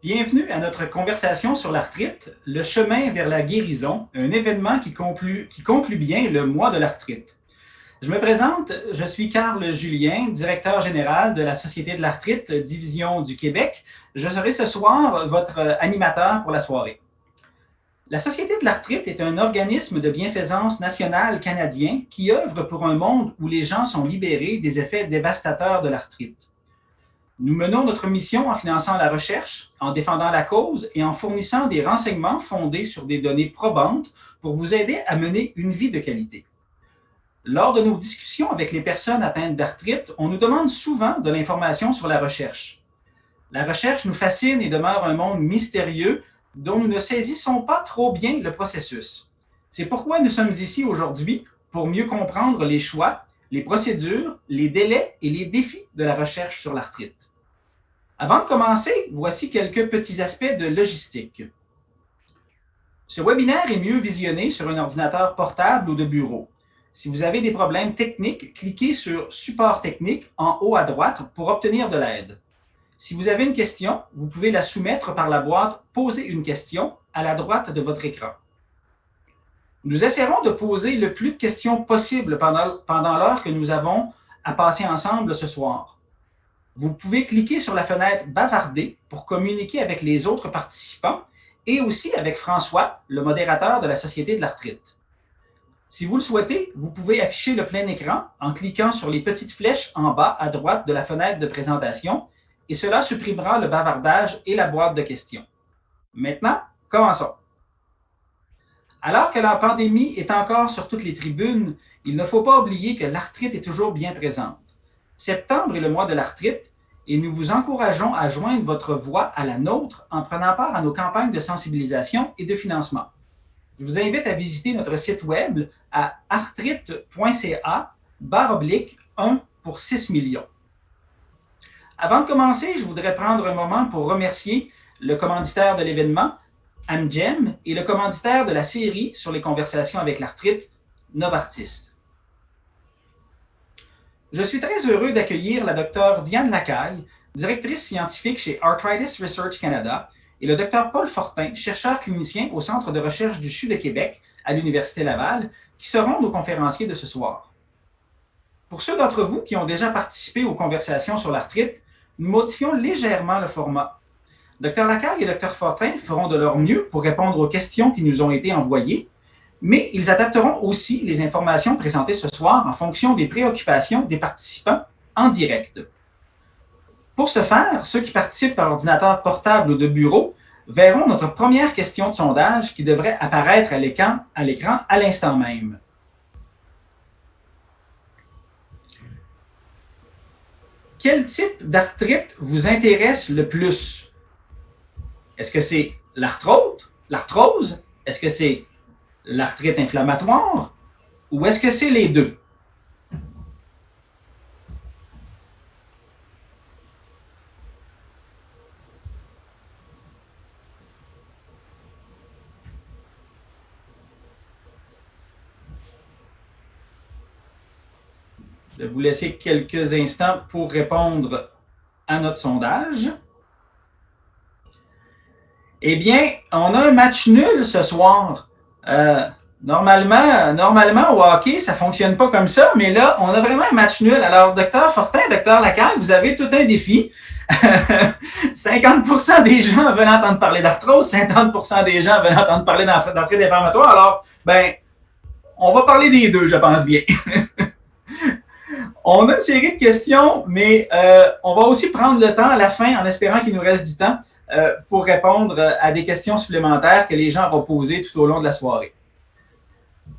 Bienvenue à notre conversation sur l'arthrite, le chemin vers la guérison, un événement qui conclut bien le mois de l'arthrite. Je me présente, je suis Carl Julien, directeur général de la Société de l'arthrite, division du Québec. Je serai ce soir votre animateur pour la soirée. La Société de l'arthrite est un organisme de bienfaisance national canadien qui œuvre pour un monde où les gens sont libérés des effets dévastateurs de l'arthrite. Nous menons notre mission en finançant la recherche, en défendant la cause et en fournissant des renseignements fondés sur des données probantes pour vous aider à mener une vie de qualité. Lors de nos discussions avec les personnes atteintes d'arthrite, on nous demande souvent de l'information sur la recherche. La recherche nous fascine et demeure un monde mystérieux dont nous ne saisissons pas trop bien le processus. C'est pourquoi nous sommes ici aujourd'hui pour mieux comprendre les choix, les procédures, les délais et les défis de la recherche sur l'arthrite. Avant de commencer, voici quelques petits aspects de logistique. Ce webinaire est mieux visionné sur un ordinateur portable ou de bureau. Si vous avez des problèmes techniques, cliquez sur « Support technique » en haut à droite pour obtenir de l'aide. Si vous avez une question, vous pouvez la soumettre par la boîte « Poser une question » à la droite de votre écran. Nous essaierons de poser le plus de questions possible pendant l'heure que nous avons à passer ensemble ce soir. Vous pouvez cliquer sur la fenêtre « Bavarder » pour communiquer avec les autres participants et aussi avec François, le modérateur de la Société de l'arthrite. Si vous le souhaitez, vous pouvez afficher le plein écran en cliquant sur les petites flèches en bas à droite de la fenêtre de présentation et cela supprimera le bavardage et la boîte de questions. Maintenant, commençons. Alors que la pandémie est encore sur toutes les tribunes, il ne faut pas oublier que l'arthrite est toujours bien présente. Septembre est le mois de l'arthrite et nous vous encourageons à joindre votre voix à la nôtre en prenant part à nos campagnes de sensibilisation et de financement. Je vous invite à visiter notre site web à arthrite.ca/1 pour 6 millions. Avant de commencer, je voudrais prendre un moment pour remercier le commanditaire de l'événement, Amgem, et le commanditaire de la série sur les conversations avec l'arthrite, Novartis. Je suis très heureux d'accueillir la Dr Diane Lacaille, directrice scientifique chez Arthritis Research Canada, et le Dr Paul Fortin, chercheur clinicien au Centre de recherche du CHU de Québec à l'Université Laval, qui seront nos conférenciers de ce soir. Pour ceux d'entre vous qui ont déjà participé aux conversations sur l'arthrite, nous modifions légèrement le format. Dr Lacaille et Dr Fortin feront de leur mieux pour répondre aux questions qui nous ont été envoyées, mais ils adapteront aussi les informations présentées ce soir en fonction des préoccupations des participants en direct. Pour ce faire, ceux qui participent par ordinateur portable ou de bureau verront notre première question de sondage qui devrait apparaître à l'écran à l'instant même. Quel type d'arthrite vous intéresse le plus? Est-ce que c'est l'arthrose? Est-ce que c'est l'arthrite inflammatoire? Ou est-ce que c'est les deux? Je vais vous laisser quelques instants pour répondre à notre sondage. Eh bien, on a un match nul ce soir. Normalement, au hockey, ça ne fonctionne pas comme ça, mais là, on a vraiment un match nul. Alors, Dr Fortin, Dr Lacaille, vous avez tout un défi. 50% des gens veulent entendre parler d'arthrose, 50% des gens veulent entendre parler d'arthrite inflammatoire. Alors, on va parler des deux, je pense bien. On a une série de questions, mais on va aussi prendre le temps à la fin, en espérant qu'il nous reste du temps, pour répondre à des questions supplémentaires que les gens auront posées tout au long de la soirée.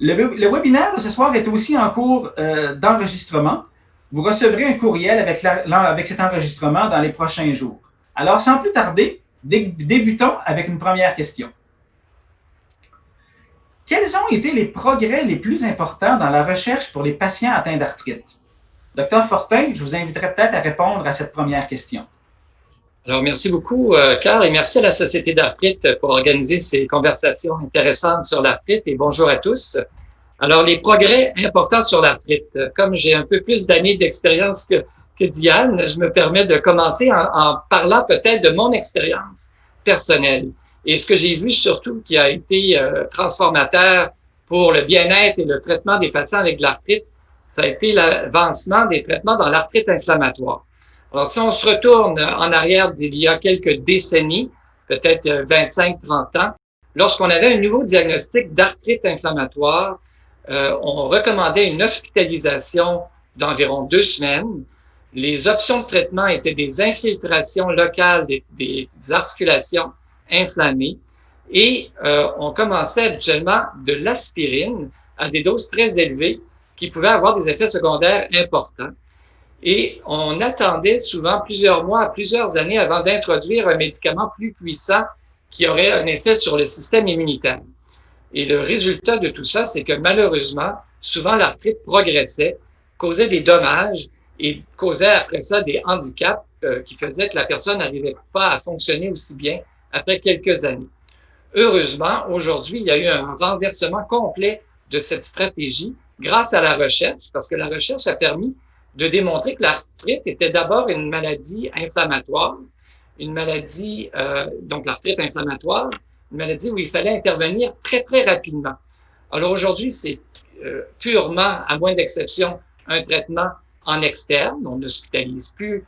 Le webinaire de ce soir est aussi en cours d'enregistrement. Vous recevrez un courriel avec cet enregistrement dans les prochains jours. Alors, sans plus tarder, débutons avec une première question. Quels ont été les progrès les plus importants dans la recherche pour les patients atteints d'arthrite? Dr Fortin, je vous inviterai peut-être à répondre à cette première question. Alors, merci beaucoup, Carl, et merci à la Société d'arthrite pour organiser ces conversations intéressantes sur l'arthrite, et bonjour à tous. Alors, les progrès importants sur l'arthrite. Comme j'ai un peu plus d'années d'expérience que Diane, je me permets de commencer en parlant peut-être de mon expérience personnel. Et ce que j'ai vu surtout qui a été transformateur pour le bien-être et le traitement des patients avec de l'arthrite, ça a été l'avancement des traitements dans l'arthrite inflammatoire. Alors, si on se retourne en arrière d'il y a quelques décennies, peut-être 25-30 ans, lorsqu'on avait un nouveau diagnostic d'arthrite inflammatoire, on recommandait une hospitalisation d'environ 2 semaines. Les options de traitement étaient des infiltrations locales des articulations inflammées et on commençait habituellement de l'aspirine à des doses très élevées qui pouvaient avoir des effets secondaires importants. Et on attendait souvent plusieurs mois, plusieurs années avant d'introduire un médicament plus puissant qui aurait un effet sur le système immunitaire. Et le résultat de tout ça, c'est que malheureusement, souvent l'arthrite progressait, causait des dommages et causait après ça des handicaps qui faisaient que la personne n'arrivait pas à fonctionner aussi bien après quelques années. Heureusement, aujourd'hui, il y a eu un renversement complet de cette stratégie grâce à la recherche, parce que la recherche a permis de démontrer que l'arthrite était d'abord une maladie inflammatoire, une maladie, donc l'arthrite inflammatoire, une maladie où il fallait intervenir très, très rapidement. Alors aujourd'hui, c'est purement, à moins d'exception, un traitement en externe. On n'hospitalise plus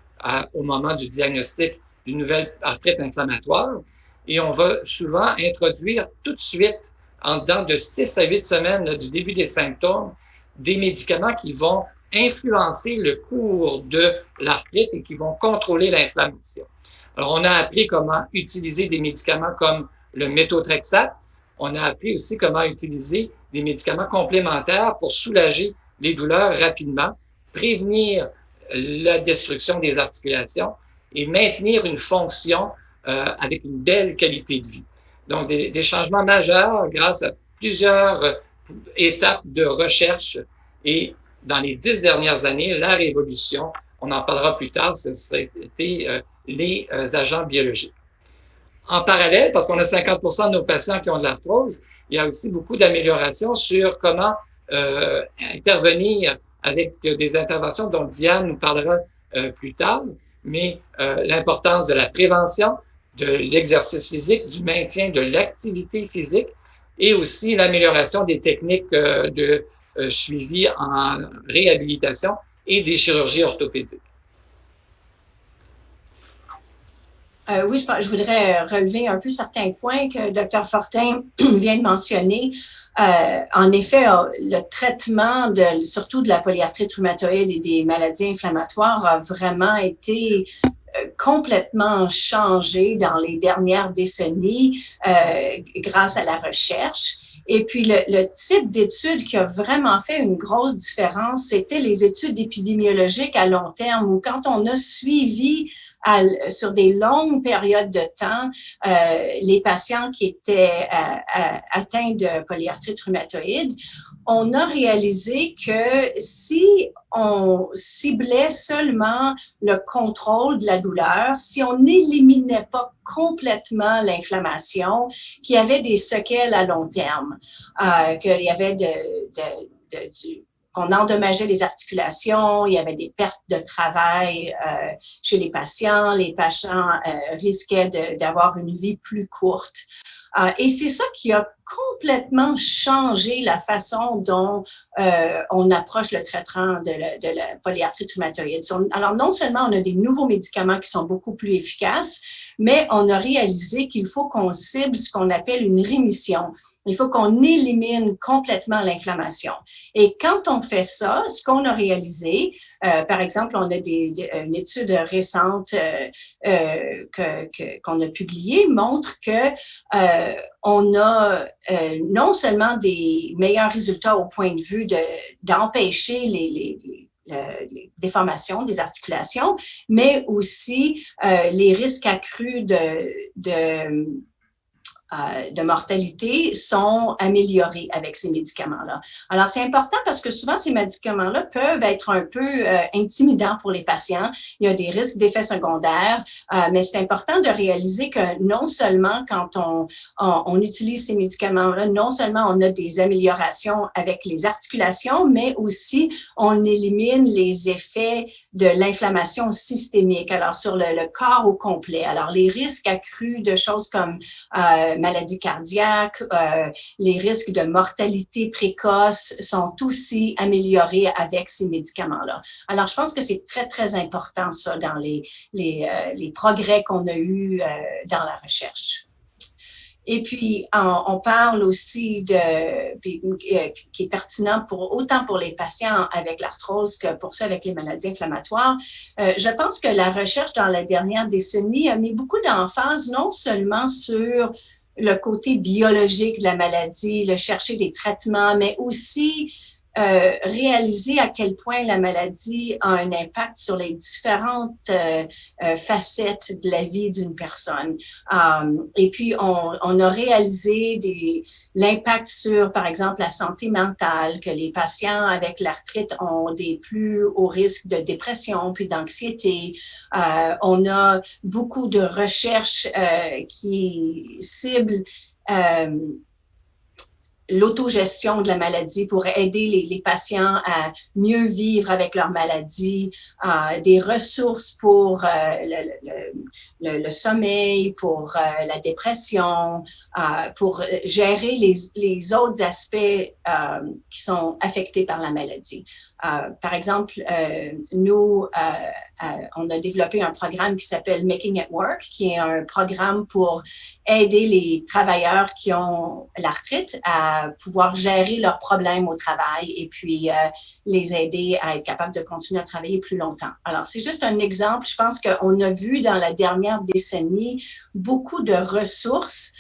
au moment du diagnostic d'une nouvelle arthrite inflammatoire et on va souvent introduire tout de suite, en dedans de 6 à 8 semaines là, du début des symptômes, des médicaments qui vont influencer le cours de l'arthrite et qui vont contrôler l'inflammation. Alors, on a appris comment utiliser des médicaments comme le méthotrexate. On a appris aussi comment utiliser des médicaments complémentaires pour soulager les douleurs rapidement, prévenir la destruction des articulations et maintenir une fonction avec une belle qualité de vie. Donc, des changements majeurs grâce à plusieurs étapes de recherche et dans les 10 dernières années, la révolution, on en parlera plus tard, c'était les agents biologiques. En parallèle, parce qu'on a 50% de nos patients qui ont de l'arthrose, il y a aussi beaucoup d'améliorations sur comment intervenir avec des interventions dont Diane nous parlera plus tard, mais l'importance de la prévention, de l'exercice physique, du maintien de l'activité physique et aussi l'amélioration des techniques de suivi en réhabilitation et des chirurgies orthopédiques. Oui, je voudrais relever un peu certains points que Dr. Fortin vient de mentionner. En effet, le traitement surtout de la polyarthrite rhumatoïde et des maladies inflammatoires a vraiment été complètement changé dans les dernières décennies grâce à la recherche. Et puis, le type d'études qui a vraiment fait une grosse différence, c'était les études épidémiologiques à long terme, où quand on a suivi sur des longues périodes de temps, les patients qui étaient atteints de polyarthrite rhumatoïde, on a réalisé que si on ciblait seulement le contrôle de la douleur, si on n'éliminait pas complètement l'inflammation, qu'il y avait des séquelles à long terme, qu'il y avait qu'on endommageait les articulations, il y avait des pertes de travail chez les patients risquaient d'avoir une vie plus courte. Et c'est ça qui a complètement changé la façon dont on approche le traitement de la polyarthrite rhumatoïde. Alors, non seulement on a des nouveaux médicaments qui sont beaucoup plus efficaces, mais on a réalisé qu'il faut qu'on cible ce qu'on appelle une rémission. Il faut qu'on élimine complètement l'inflammation. Et quand on fait ça, ce qu'on a réalisé, par exemple, on a une étude récente qu'on a publiée, montre que on a non seulement des meilleurs résultats au point de vue d'empêcher les déformations des articulations, mais aussi les risques accrus de mortalité sont améliorés avec ces médicaments-là. Alors, c'est important parce que souvent, ces médicaments-là peuvent être un peu intimidants pour les patients. Il y a des risques d'effets secondaires, mais c'est important de réaliser que non seulement quand on utilise ces médicaments-là, non seulement on a des améliorations avec les articulations, mais aussi on élimine les effets de l'inflammation systémique, alors sur le corps au complet. Alors, les risques accrus de choses comme maladies cardiaques, les risques de mortalité précoce sont aussi améliorés avec ces médicaments-là. Alors, je pense que c'est très, très important, ça, dans les progrès qu'on a eus dans la recherche. Et puis, on parle aussi qui est pertinent autant pour les patients avec l'arthrose que pour ceux avec les maladies inflammatoires. Je pense que la recherche dans la dernière décennie a mis beaucoup d'emphase non seulement sur le côté biologique de la maladie, le chercher des traitements, mais aussi réaliser à quel point la maladie a un impact sur les différentes facettes de la vie d'une personne. Et puis, on a réalisé l'impact sur, par exemple, la santé mentale, que les patients avec l'arthrite ont des plus hauts risques de dépression puis d'anxiété. On a beaucoup de recherches qui ciblent l'autogestion de la maladie pour aider les patients à mieux vivre avec leur maladie, des ressources pour le sommeil, pour la dépression, pour gérer les autres aspects qui sont affectés par la maladie. Par exemple, nous, on a développé un programme qui s'appelle Making It Work, qui est un programme pour aider les travailleurs qui ont l'arthrite à pouvoir gérer leurs problèmes au travail et puis les aider à être capables de continuer à travailler plus longtemps. Alors, c'est juste un exemple. Je pense qu'on a vu dans la dernière décennie beaucoup de ressources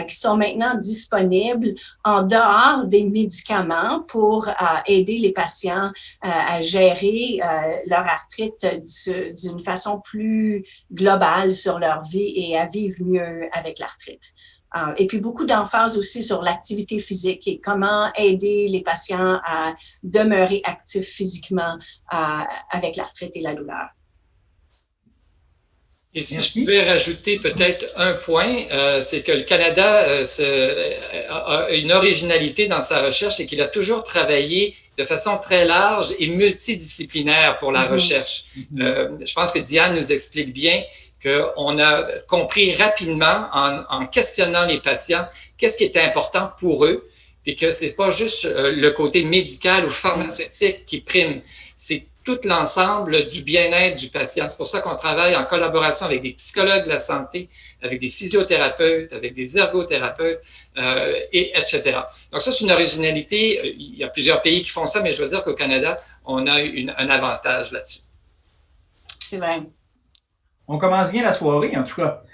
qui sont maintenant disponibles en dehors des médicaments pour aider les patients à gérer leur arthrite d'une façon plus globale sur leur vie et à vivre mieux avec l'arthrite. Et puis beaucoup d'emphase aussi sur l'activité physique et comment aider les patients à demeurer actifs physiquement avec l'arthrite et la douleur. Et si je pouvais rajouter peut-être un point, c'est que le Canada a une originalité dans sa recherche, c'est qu'il a toujours travaillé de façon très large et multidisciplinaire pour la recherche. Je pense que Diane nous explique bien qu'on a compris rapidement en questionnant les patients qu'est-ce qui était important pour eux, puis que c'est pas juste le côté médical ou pharmaceutique qui prime, c'est tout l'ensemble du bien-être du patient. C'est pour ça qu'on travaille en collaboration avec des psychologues de la santé, avec des physiothérapeutes, avec des ergothérapeutes, etc. Donc ça, c'est une originalité. Il y a plusieurs pays qui font ça, mais je dois dire qu'au Canada, on a un avantage là-dessus. C'est vrai. On commence bien la soirée, en tout cas.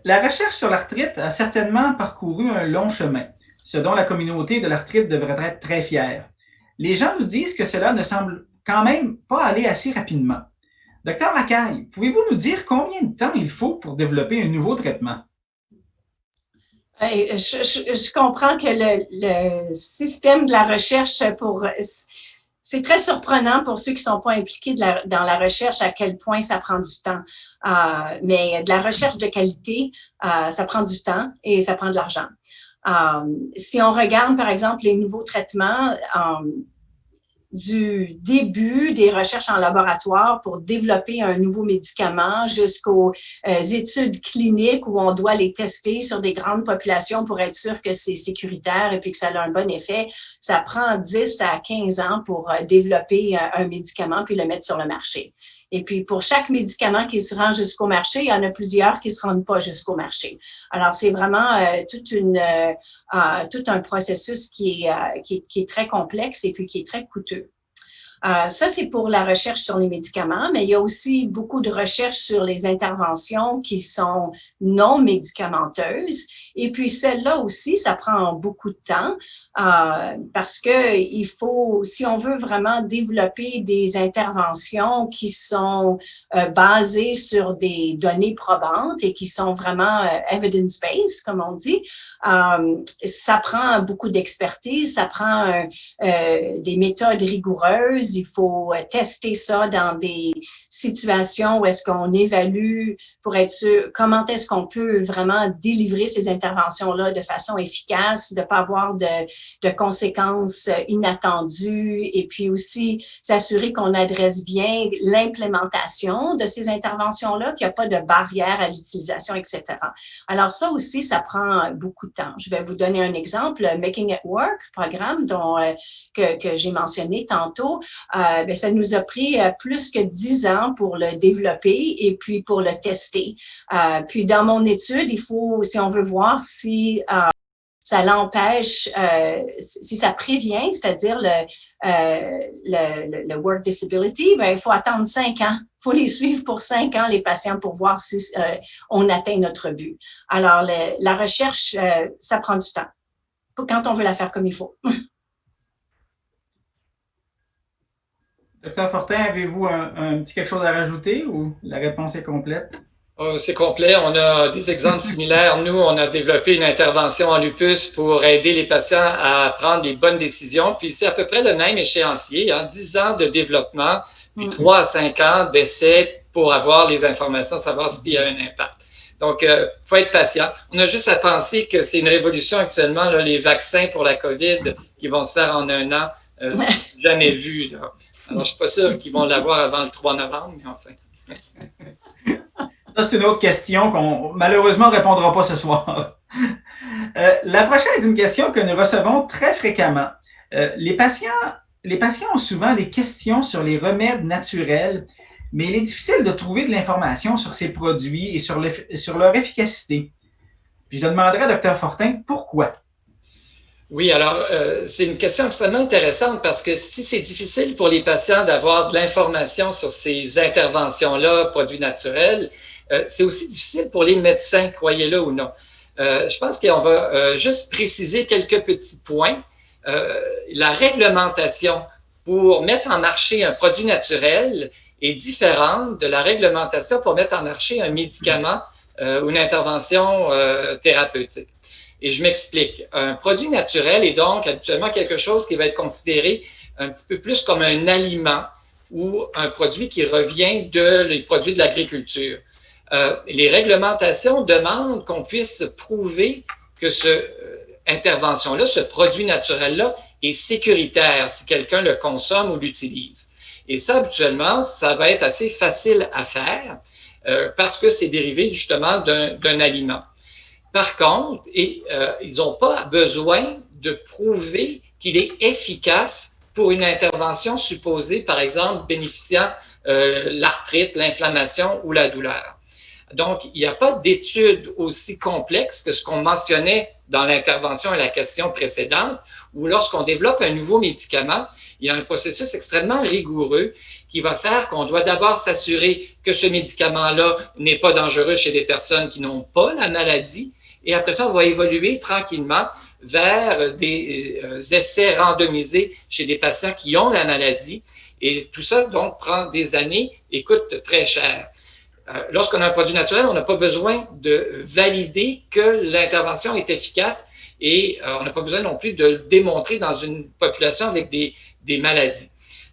La recherche sur l'arthrite a certainement parcouru un long chemin, ce dont la communauté de l'arthrite devrait être très fière. Les gens nous disent que cela ne semble quand même pas aller assez rapidement. Docteur Lacaille, pouvez-vous nous dire combien de temps il faut pour développer un nouveau traitement? Je comprends que le système de la recherche c'est très surprenant pour ceux qui ne sont pas impliqués dans la recherche à quel point ça prend du temps. Mais de la recherche de qualité, ça prend du temps et ça prend de l'argent. Si on regarde, par exemple, les nouveaux traitements, du début des recherches en laboratoire pour développer un nouveau médicament jusqu'aux études cliniques où on doit les tester sur des grandes populations pour être sûr que c'est sécuritaire et puis que ça a un bon effet. Ça prend 10 à 15 ans pour développer un médicament puis le mettre sur le marché. Et puis, pour chaque médicament qui se rend jusqu'au marché, il y en a plusieurs qui ne se rendent pas jusqu'au marché. Alors, c'est vraiment tout un processus qui est très complexe et puis qui est très coûteux. Ça, c'est pour la recherche sur les médicaments, mais il y a aussi beaucoup de recherches sur les interventions qui sont non médicamenteuses. Et puis, celle-là aussi, ça prend beaucoup de temps parce que il faut, si on veut vraiment développer des interventions qui sont basées sur des données probantes et qui sont vraiment evidence-based, comme on dit, ça prend beaucoup d'expertise, ça prend des méthodes rigoureuses analyse, il faut tester ça dans des situations où est-ce qu'on évalue pour être sûr comment est-ce qu'on peut vraiment délivrer ces interventions-là de façon efficace, de ne pas avoir de conséquences inattendues et puis aussi s'assurer qu'on adresse bien l'implémentation de ces interventions-là, qu'il n'y a pas de barrière à l'utilisation, etc. Alors ça aussi, ça prend beaucoup de temps. Je vais vous donner un exemple, le Making It Work programme que j'ai mentionné tantôt. Bien, ça nous a pris plus que 10 ans pour le développer et puis pour le tester. Puis dans mon étude, il faut, si on veut voir si ça l'empêche, si ça prévient, c'est-à-dire le work disability, ben, il faut attendre 5 ans. Il faut les suivre pour 5 ans, les patients, pour voir si on atteint notre but. Alors, la recherche, ça prend du temps quand on veut la faire comme il faut. Docteur Fortin, avez-vous un petit quelque chose à rajouter ou la réponse est complète? C'est complet. On a des exemples similaires. Nous, on a développé une intervention en lupus pour aider les patients à prendre les bonnes décisions. Puis c'est à peu près le même échéancier, 10 ans de développement, puis 3 à 5 ans d'essai pour avoir les informations, savoir s'il y a un impact. Donc, il faut être patient. On a juste à penser que c'est une révolution actuellement, là, les vaccins pour la COVID qui vont se faire en 1 an. C'est jamais vu. Là. Alors, je ne suis pas sûr qu'ils vont l'avoir avant le 3 novembre, mais enfin. Ça, c'est une autre question qu'on malheureusement ne répondra pas ce soir. La prochaine est une question que nous recevons très fréquemment. Les patients ont souvent des questions sur les remèdes naturels, mais il est difficile de trouver de l'information sur ces produits et sur leur efficacité. Puis je demanderai à Dr Fortin pourquoi. Oui, alors, c'est une question extrêmement intéressante parce que si c'est difficile pour les patients d'avoir de l'information sur ces interventions-là, produits naturels, c'est aussi difficile pour les médecins, croyez-le ou non. Je pense qu'on va juste préciser quelques petits points. La réglementation pour mettre en marché un produit naturel est différente de la réglementation pour mettre en marché un médicament ou une intervention thérapeutique. Et je m'explique. Un produit naturel est donc habituellement quelque chose qui va être considéré un petit peu plus comme un aliment ou un produit qui revient des produits de l'agriculture. Les réglementations demandent qu'on puisse prouver que cette intervention-là, ce produit naturel-là, est sécuritaire si quelqu'un le consomme ou l'utilise. Et ça, habituellement, ça va être assez facile à faire parce que c'est dérivé justement d'un aliment. Par contre, ils n'ont pas besoin de prouver qu'il est efficace pour une intervention supposée, par exemple, bénéficiant l'arthrite, l'inflammation ou la douleur. Donc, il n'y a pas d'étude aussi complexe que ce qu'on mentionnait dans l'intervention et la question précédente, où lorsqu'on développe un nouveau médicament, il y a un processus extrêmement rigoureux qui va faire qu'on doit d'abord s'assurer que ce médicament-là n'est pas dangereux chez des personnes qui n'ont pas la maladie. Et après ça, on va évoluer tranquillement vers des essais randomisés chez des patients qui ont la maladie. Et tout ça, donc, prend des années et coûte très cher. Lorsqu'on a un produit naturel, on n'a pas besoin de valider que l'intervention est efficace et on n'a pas besoin non plus de le démontrer dans une population avec des maladies.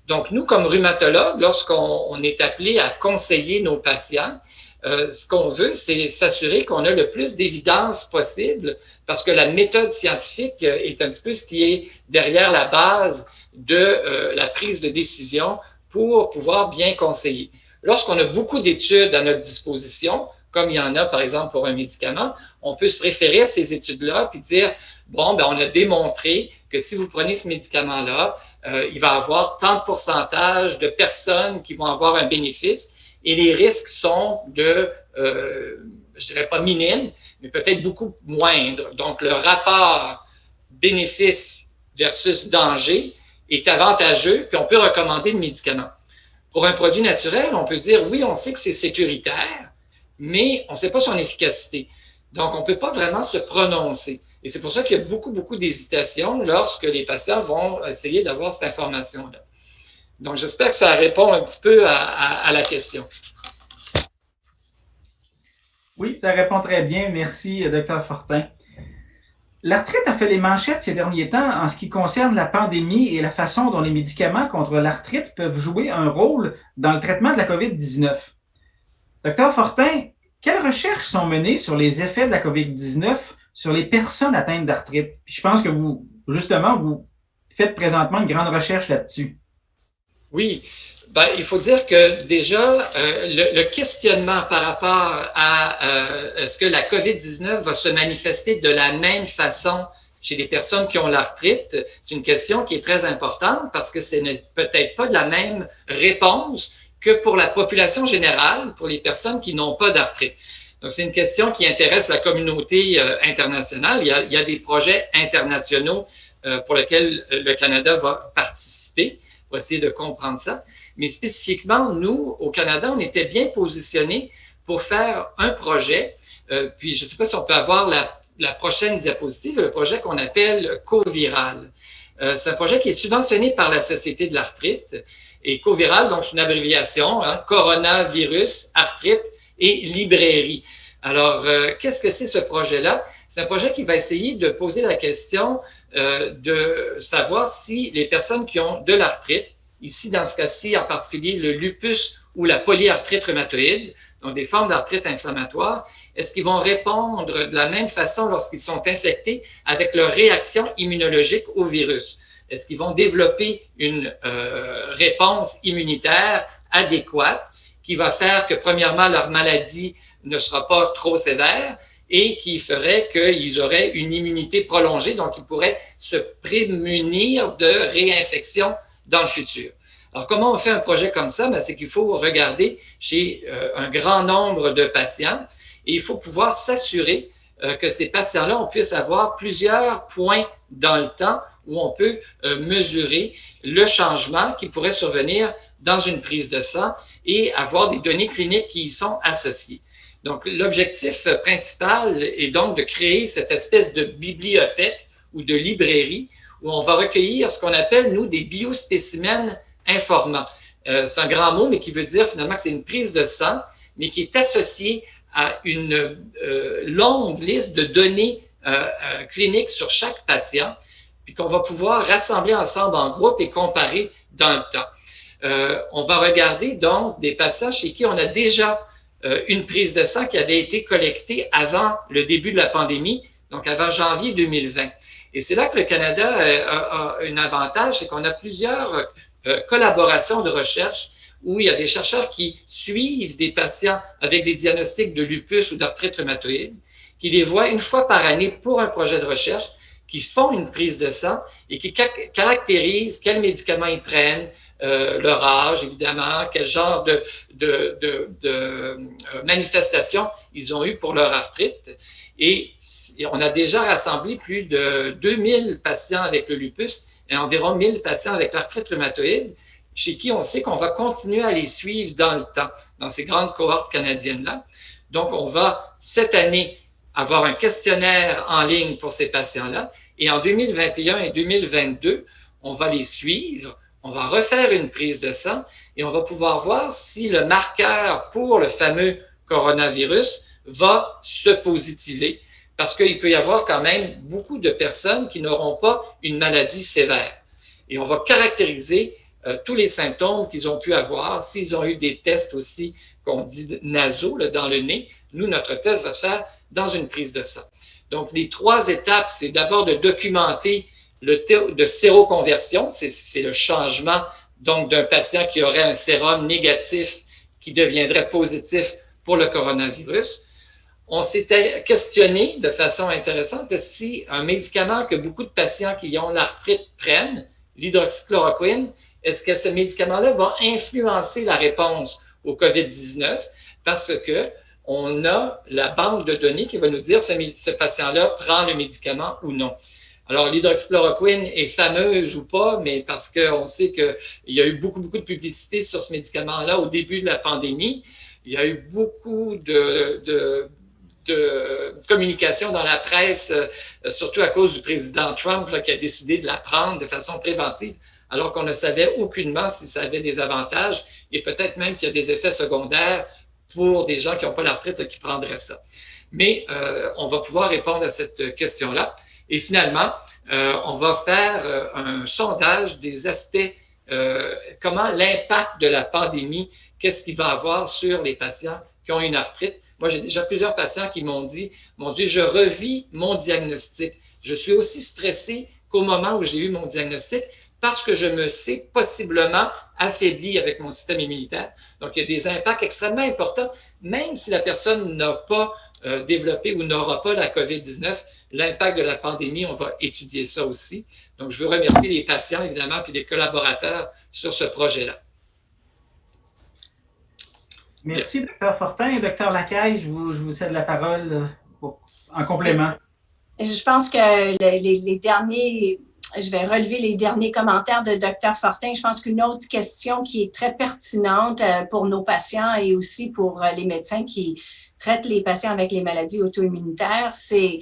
Donc, nous, comme rhumatologues, lorsqu'on est appelé à conseiller nos patients, ce qu'on veut, c'est s'assurer qu'on a le plus d'évidence possible parce que la méthode scientifique est un petit peu ce qui est derrière la base de la prise de décision pour pouvoir bien conseiller. Lorsqu'on a beaucoup d'études à notre disposition, comme il y en a par exemple pour un médicament, on peut se référer à ces études-là puis dire, bon, ben on a démontré que si vous prenez ce médicament-là, il va y avoir tant de pourcentage de personnes qui vont avoir un bénéfice et les risques sont je dirais pas minimes, mais peut-être beaucoup moindres. Donc, le rapport bénéfice versus danger est avantageux, puis on peut recommander le médicament. Pour un produit naturel, on peut dire, oui, on sait que c'est sécuritaire, mais on ne sait pas son efficacité. Donc, on ne peut pas vraiment se prononcer. Et c'est pour ça qu'il y a beaucoup d'hésitation lorsque les patients vont essayer d'avoir cette information-là. Donc, j'espère que ça répond un petit peu à la question. Oui, ça répond très bien. Merci, Dr Fortin. L'arthrite a fait les manchettes ces derniers temps en ce qui concerne la pandémie et la façon dont les médicaments contre l'arthrite peuvent jouer un rôle dans le traitement de la COVID-19. Docteur Fortin, quelles recherches sont menées sur les effets de la COVID-19 sur les personnes atteintes d'arthrite? Puis je pense que vous, justement, vous faites présentement une grande recherche là-dessus. Oui, ben, il faut dire que déjà, le questionnement par rapport à est-ce que la COVID-19 va se manifester de la même façon chez les personnes qui ont l'arthrite, c'est une question qui est très importante parce que ce n'est peut-être pas de la même réponse que pour la population générale, pour les personnes qui n'ont pas d'arthrite. Donc, c'est une question qui intéresse la communauté internationale. Il y a des projets internationaux pour lesquels le Canada va participer pour essayer de comprendre ça. Mais spécifiquement, nous, au Canada, on était bien positionnés pour faire un projet. Puis, je ne sais pas si on peut avoir la prochaine diapositive, le projet qu'on appelle Coviral. C'est un projet qui est subventionné par la Société de l'arthrite. Et Coviral, donc, c'est une abréviation, hein, coronavirus, arthrite et librairie. Alors, qu'est-ce que c'est ce projet-là? C'est un projet qui va essayer de poser la question de savoir si les personnes qui ont de l'arthrite, ici dans ce cas-ci en particulier le lupus ou la polyarthrite rhumatoïde, donc des formes d'arthrite inflammatoire, est-ce qu'ils vont répondre de la même façon lorsqu'ils sont infectés avec leur réaction immunologique au virus? Est-ce qu'ils vont développer une réponse immunitaire adéquate qui va faire que, premièrement, leur maladie ne sera pas trop sévère et qui ferait qu'ils auraient une immunité prolongée, donc ils pourraient se prémunir de réinfection dans le futur. Alors, comment on fait un projet comme ça? Ben, c'est qu'il faut regarder chez un grand nombre de patients et il faut pouvoir s'assurer que ces patients-là, on puisse avoir plusieurs points dans le temps où on peut mesurer le changement qui pourrait survenir dans une prise de sang et avoir des données cliniques qui y sont associées. Donc, l'objectif principal est donc de créer cette espèce de bibliothèque ou de librairie où on va recueillir ce qu'on appelle, nous, des biospécimens informant. C'est un grand mot, mais qui veut dire finalement que c'est une prise de sang, mais qui est associée à une longue liste de données cliniques sur chaque patient, puis qu'on va pouvoir rassembler ensemble en groupe et comparer dans le temps. On va regarder donc des patients chez qui on a déjà une prise de sang qui avait été collectée avant le début de la pandémie, donc avant janvier 2020. Et c'est là que le Canada a un avantage, c'est qu'on a plusieurs collaborations de recherche où il y a des chercheurs qui suivent des patients avec des diagnostics de lupus ou d'arthrite rhumatoïde, qui les voient une fois par année pour un projet de recherche, qui font une prise de sang et qui caractérisent quels médicaments ils prennent, leur âge, évidemment, quel genre de manifestations ils ont eu pour leur arthrite. Et on a déjà rassemblé plus de 2000 patients avec le lupus et environ 1000 patients avec l'arthrite rhumatoïde, chez qui on sait qu'on va continuer à les suivre dans le temps, dans ces grandes cohortes canadiennes-là. Donc, on va, cette année, avoir un questionnaire en ligne pour ces patients-là. Et en 2021 et 2022, on va les suivre, on va refaire une prise de sang et on va pouvoir voir si le marqueur pour le fameux coronavirus va se positiver, parce qu'il peut y avoir quand même beaucoup de personnes qui n'auront pas une maladie sévère. Et on va caractériser tous les symptômes qu'ils ont pu avoir, s'ils ont eu des tests aussi, qu'on dit nasaux, là, dans le nez. Nous, notre test va se faire dans une prise de sang. Donc, les 3 étapes, c'est d'abord de documenter le taux de séroconversion, c'est le changement donc d'un patient qui aurait un sérum négatif qui deviendrait positif pour le coronavirus. On s'était questionné de façon intéressante si un médicament que beaucoup de patients qui ont l'arthrite prennent, l'hydroxychloroquine, est-ce que ce médicament-là va influencer la réponse au COVID-19 parce que on a la banque de données qui va nous dire si ce patient-là prend le médicament ou non. Alors, l'hydroxychloroquine est fameuse ou pas, mais parce qu'on sait qu'il y a eu beaucoup de publicité sur ce médicament-là au début de la pandémie. Il y a eu beaucoup de communication dans la presse, surtout à cause du président Trump là, qui a décidé de la prendre de façon préventive, alors qu'on ne savait aucunement si ça avait des avantages et peut-être même qu'il y a des effets secondaires pour des gens qui n'ont pas l'arthrite qui prendraient ça. Mais on va pouvoir répondre à cette question-là. Et finalement, on va faire un sondage des aspects, comment l'impact de la pandémie, qu'est-ce qu'il va avoir sur les patients qui ont une arthrite. Moi, j'ai déjà plusieurs patients qui m'ont dit, mon Dieu, je revis mon diagnostic. Je suis aussi stressé qu'au moment où j'ai eu mon diagnostic parce que je me sais possiblement affaibli avec mon système immunitaire. Donc, il y a des impacts extrêmement importants, même si la personne n'a pas développé ou n'aura pas la COVID-19, l'impact de la pandémie, on va étudier ça aussi. Donc, je veux remercier les patients, évidemment, puis les collaborateurs sur ce projet-là. Merci, Dr. Fortin. Et Dr. Lacaille, je vous cède la parole en complément. Je pense que les derniers, je vais relever les derniers commentaires de Dr. Fortin. Je pense qu'une autre question qui est très pertinente pour nos patients et aussi pour les médecins qui traitent les patients avec les maladies auto-immunitaires, c'est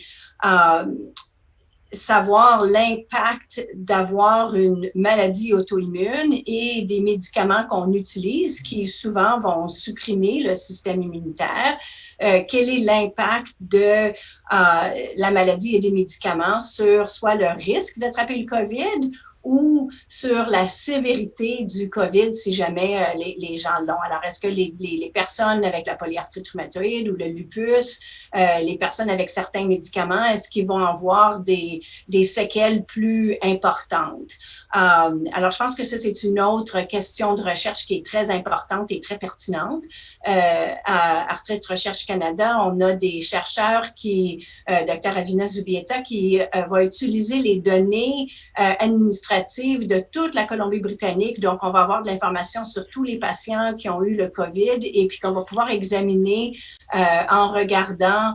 savoir l'impact d'avoir une maladie auto-immune et des médicaments qu'on utilise qui souvent vont supprimer le système immunitaire. Quel est l'impact de la maladie et des médicaments sur soit le risque d'attraper le COVID ou sur la sévérité du COVID si jamais les gens l'ont. Alors, est-ce que les personnes avec la polyarthrite rhumatoïde ou le lupus, les personnes avec certains médicaments, est-ce qu'ils vont avoir des séquelles plus importantes? Alors, je pense que ça, c'est une autre question de recherche qui est très importante et très pertinente. À Arthrite Recherche Canada, on a des chercheurs qui, Dr. Avina Zubieta, qui va utiliser les données administratives de toute la Colombie-Britannique. Donc, on va avoir de l'information sur tous les patients qui ont eu le COVID et puis qu'on va pouvoir examiner en regardant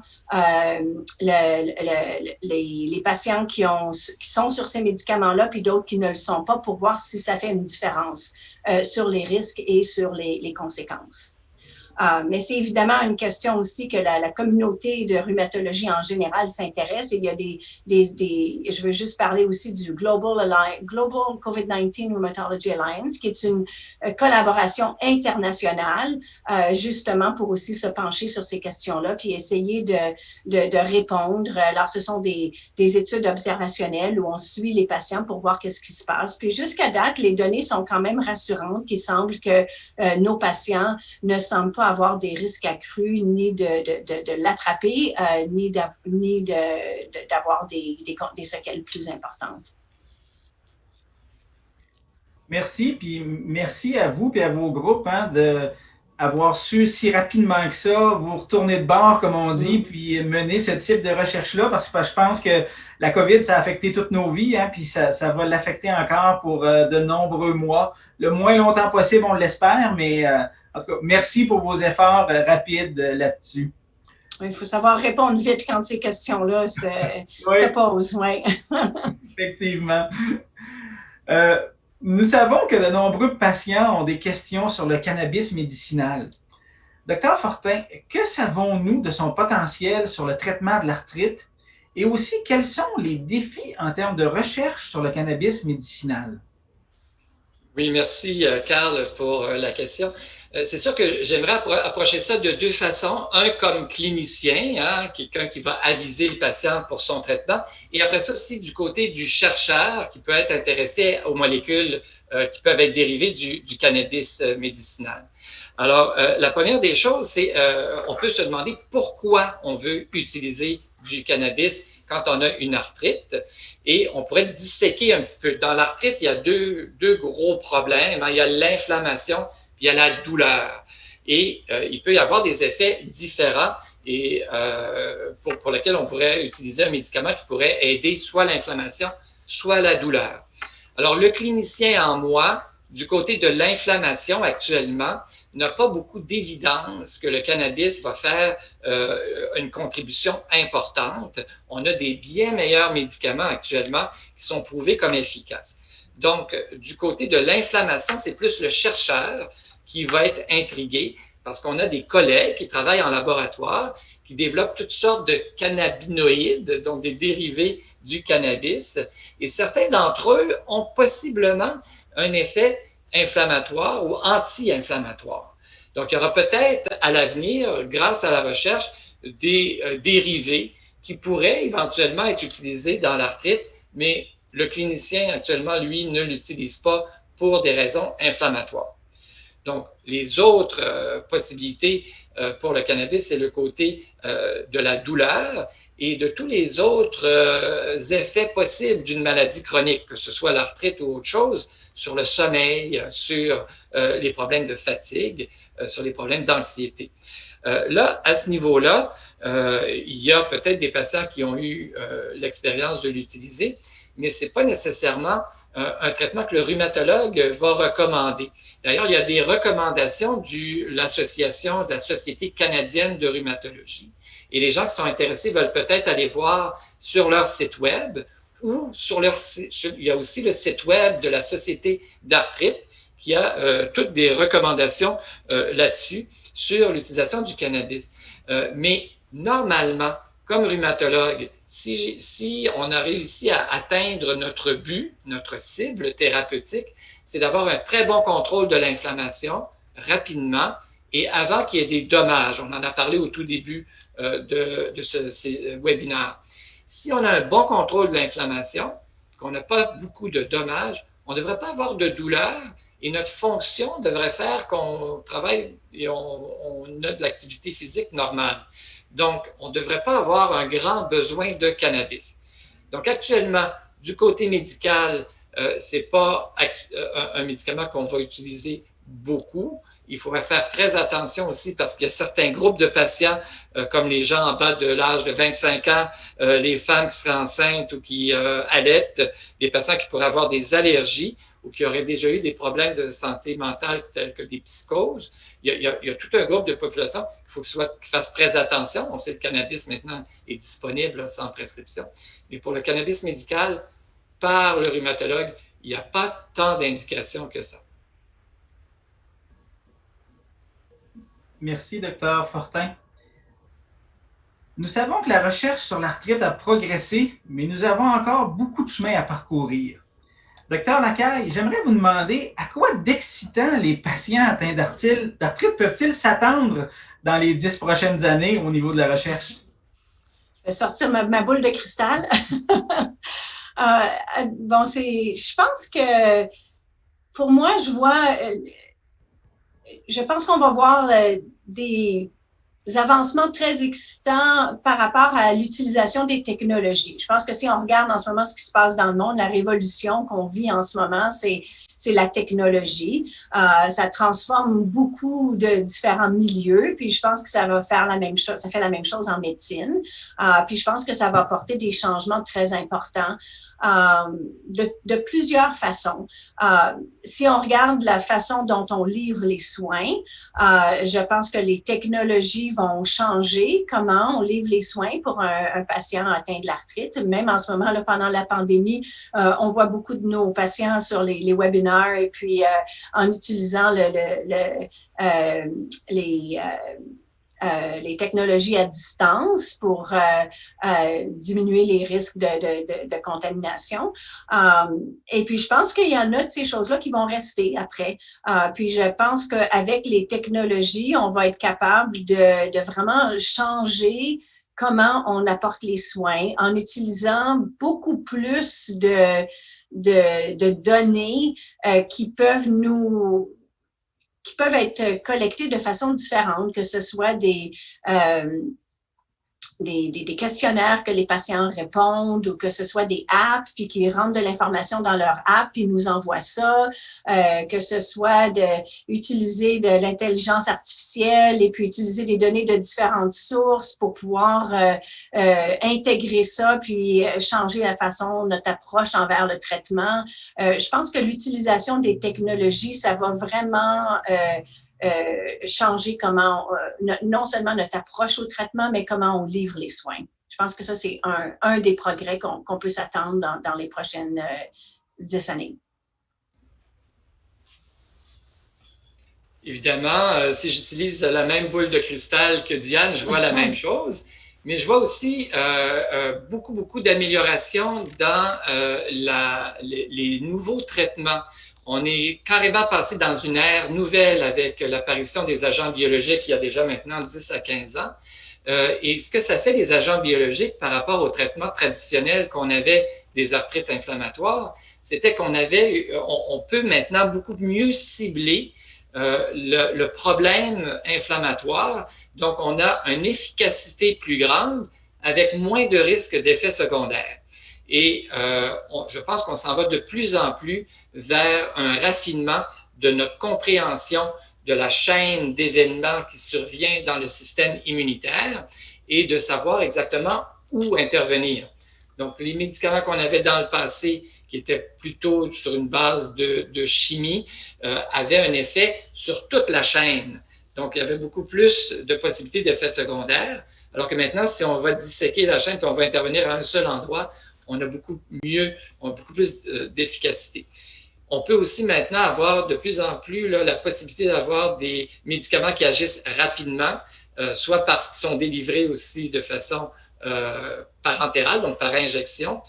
les patients qui sont sur ces médicaments-là puis d'autres qui ne le sont pas pour voir si ça fait une différence sur les risques et sur les conséquences. Mais c'est évidemment une question aussi que la communauté de rhumatologie en général s'intéresse. Et il y a je veux juste parler aussi du Global COVID-19 Rheumatology Alliance, qui est une collaboration internationale, justement pour aussi se pencher sur ces questions-là, puis essayer de répondre. Alors, ce sont des études observationnelles où on suit les patients pour voir qu'est-ce qui se passe. Puis jusqu'à date, les données sont quand même rassurantes, qu'il semble que nos patients ne semblent pas avoir des risques accrus, ni de l'attraper, ni d'avoir des séquelles plus importantes. Merci, puis merci à vous et à vos groupes d'avoir su si rapidement que ça vous retourner de bord, comme on dit, puis mener ce type de recherche-là, parce que je pense que la COVID, ça a affecté toutes nos vies, puis ça va l'affecter encore pour de nombreux mois. Le moins longtemps possible, on l'espère, mais en tout cas, merci pour vos efforts rapides là-dessus. Il faut savoir répondre vite quand ces questions-là se posent. Oui. Effectivement. Nous savons que de nombreux patients ont des questions sur le cannabis médicinal. Docteur Fortin, que savons-nous de son potentiel sur le traitement de l'arthrite et aussi quels sont les défis en termes de recherche sur le cannabis médicinal? Oui, merci, Carl, pour la question. C'est sûr que j'aimerais approcher ça de deux façons. Un comme clinicien, quelqu'un qui va aviser le patient pour son traitement. Et après ça aussi du côté du chercheur qui peut être intéressé aux molécules qui peuvent être dérivées du cannabis médicinal. Alors, la première des choses, c'est on peut se demander pourquoi on veut utiliser du cannabis quand on a une arthrite. Et on pourrait disséquer un petit peu. Dans l'arthrite, il y a deux gros problèmes. Il y a l'inflammation, puis il y a la douleur. Et il peut y avoir des effets différents et pour lesquels on pourrait utiliser un médicament qui pourrait aider soit l'inflammation, soit la douleur. Alors, le clinicien en moi, du côté de l'inflammation actuellement, n'a pas beaucoup d'évidence que le cannabis va faire une contribution importante. On a des bien meilleurs médicaments actuellement qui sont prouvés comme efficaces. Donc, du côté de l'inflammation, c'est plus le chercheur qui va être intrigué parce qu'on a des collègues qui travaillent en laboratoire, qui développent toutes sortes de cannabinoïdes, donc des dérivés du cannabis. Et certains d'entre eux ont possiblement un effet inflammatoire ou anti-inflammatoire. Donc, il y aura peut-être à l'avenir, grâce à la recherche, des dérivés qui pourraient éventuellement être utilisés dans l'arthrite, mais le clinicien actuellement, lui, ne l'utilise pas pour des raisons inflammatoires. Donc, les autres possibilités pour le cannabis, c'est le côté de la douleur et de tous les autres effets possibles d'une maladie chronique, que ce soit l'arthrite ou autre chose, sur le sommeil, sur les problèmes de fatigue, sur les problèmes d'anxiété. Là, à ce niveau-là, il y a peut-être des patients qui ont eu l'expérience de l'utiliser, mais ce n'est pas nécessairement un traitement que le rhumatologue va recommander. D'ailleurs, il y a des recommandations de la Société canadienne de rhumatologie. Et les gens qui sont intéressés veulent peut-être aller voir sur leur site web ou il y a aussi le site web de la Société d'arthrite qui a toutes des recommandations là-dessus sur l'utilisation du cannabis. Mais normalement, comme rhumatologue, si on a réussi à atteindre notre but, notre cible thérapeutique, c'est d'avoir un très bon contrôle de l'inflammation rapidement et avant qu'il y ait des dommages. On en a parlé au tout début de ces webinaires. Si on a un bon contrôle de l'inflammation, qu'on n'a pas beaucoup de dommages, on ne devrait pas avoir de douleur et notre fonction devrait faire qu'on travaille et on a de l'activité physique normale. Donc, on ne devrait pas avoir un grand besoin de cannabis. Donc, actuellement, du côté médical, ce n'est pas un médicament qu'on va utiliser beaucoup. Il faudrait faire très attention aussi parce qu'il y a certains groupes de patients, comme les gens en bas de l'âge de 25 ans, les femmes qui seraient enceintes ou qui allaitent, des patients qui pourraient avoir des allergies ou qui auraient déjà eu des problèmes de santé mentale tels que des psychoses. Il y a tout un groupe de population qu'il faut qu'ils fassent très attention. On sait que le cannabis maintenant est disponible sans prescription. Mais pour le cannabis médical, par le rhumatologue, il n'y a pas tant d'indications que ça. Merci, Dr. Fortin. Nous savons que la recherche sur l'arthrite a progressé, mais nous avons encore beaucoup de chemin à parcourir. Docteur Lacaille, j'aimerais vous demander à quoi d'excitant les patients atteints d'arthrite peuvent-ils s'attendre dans les 10 prochaines années au niveau de la recherche? Je vais sortir ma boule de cristal. Je pense que pour moi, je pense qu'on va voir des avancements très excitants par rapport à l'utilisation des technologies. Je pense que si on regarde en ce moment ce qui se passe dans le monde, la révolution qu'on vit en ce moment, c'est la technologie. Ça transforme beaucoup de différents milieux, puis je pense que ça va faire la même chose. Ça fait la même chose en médecine. Puis je pense que ça va apporter des changements très importants de plusieurs façons. Si on regarde la façon dont on livre les soins, je pense que les technologies vont changer comment on livre les soins pour un patient atteint de l'arthrite. Même en ce moment, là, pendant la pandémie, on voit beaucoup de nos patients sur les webinaires et puis en utilisant les technologies à distance pour diminuer les risques de contamination. Et puis, je pense qu'il y en a de ces choses-là qui vont rester après. Puis, je pense qu'avec les technologies, on va être capable de vraiment changer comment on apporte les soins en utilisant beaucoup plus de données qui peuvent être collectées de façon différente, que ce soit des questionnaires que les patients répondent ou que ce soit des apps puis qui rentrent de l'information dans leur app puis nous envoient ça, que ce soit d'utiliser de l'intelligence artificielle et puis utiliser des données de différentes sources pour pouvoir intégrer ça puis changer la façon, notre approche envers le traitement. Je pense que l'utilisation des technologies, ça va vraiment changer comment, non seulement notre approche au traitement, mais comment on livre les soins. Je pense que ça, c'est un des progrès qu'on peut s'attendre dans les prochaines 10 années. Évidemment, si j'utilise la même boule de cristal que Diane, je vois la même chose, mais je vois aussi beaucoup d'améliorations dans les nouveaux traitements. On est carrément passé dans une ère nouvelle avec l'apparition des agents biologiques il y a déjà maintenant 10 à 15 ans. Et ce que ça fait, les agents biologiques, par rapport au traitement traditionnel qu'on avait des arthrites inflammatoires, c'était on peut maintenant beaucoup mieux cibler le problème inflammatoire. Donc, on a une efficacité plus grande avec moins de risques d'effets secondaires. Et je pense qu'on s'en va de plus en plus vers un raffinement de notre compréhension de la chaîne d'événements qui survient dans le système immunitaire et de savoir exactement où intervenir. Donc, les médicaments qu'on avait dans le passé, qui étaient plutôt sur une base de chimie, avaient un effet sur toute la chaîne. Donc, il y avait beaucoup plus de possibilités d'effets secondaires, alors que maintenant, si on va disséquer la chaîne et on va intervenir à un seul endroit, on a beaucoup plus d'efficacité. On peut aussi maintenant avoir de plus en plus la possibilité d'avoir des médicaments qui agissent rapidement, soit parce qu'ils sont délivrés aussi de façon parentérale, donc par injection,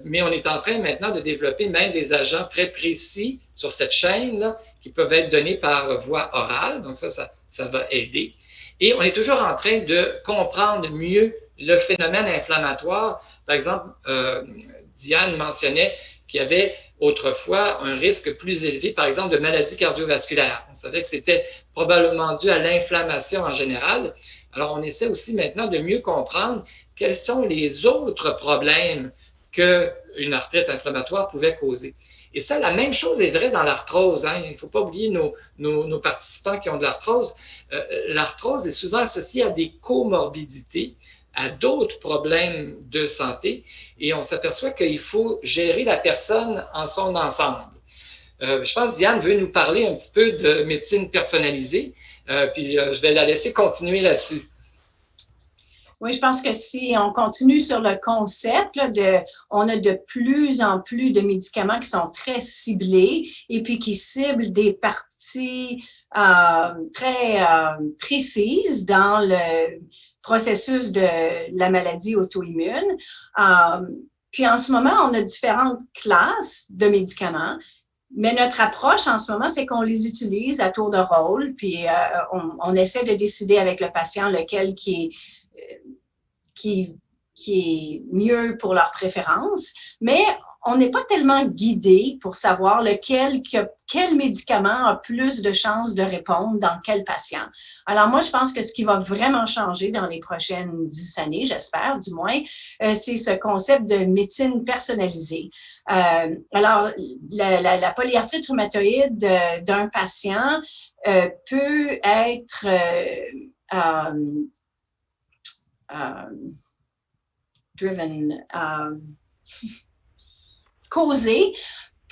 mais on est en train maintenant de développer même des agents très précis sur cette chaîne-là qui peuvent être donnés par voie orale, donc ça va aider. Et on est toujours en train de comprendre mieux le phénomène inflammatoire. Par exemple, Diane mentionnait qu'il y avait autrefois un risque plus élevé, par exemple, de maladies cardiovasculaires. On savait que c'était probablement dû à l'inflammation en général. Alors, on essaie aussi maintenant de mieux comprendre quels sont les autres problèmes qu'une arthrite inflammatoire pouvait causer. Et ça, la même chose est vraie dans l'arthrose. Hein. Il ne faut pas oublier nos participants qui ont de l'arthrose. L'arthrose est souvent associée à des comorbidités, à d'autres problèmes de santé, et on s'aperçoit qu'il faut gérer la personne en son ensemble. Je pense que Diane veut nous parler un petit peu de médecine personnalisée, puis je vais la laisser continuer là-dessus. Oui, je pense que si on continue sur le concept, on a de plus en plus de médicaments qui sont très ciblés et puis qui ciblent des parties très précises dans le processus de la maladie auto-immune. Puis en ce moment, on a différentes classes de médicaments, mais notre approche en ce moment, c'est qu'on les utilise à tour de rôle, puis on essaie de décider avec le patient lequel qui est mieux pour leur préférence, mais on n'est pas tellement guidé pour savoir quel médicament a plus de chances de répondre dans quel patient. Alors moi, je pense que ce qui va vraiment changer dans les prochaines 10 années, j'espère du moins, c'est ce concept de médecine personnalisée. Alors, la polyarthrite rhumatoïde d'un patient peut être causée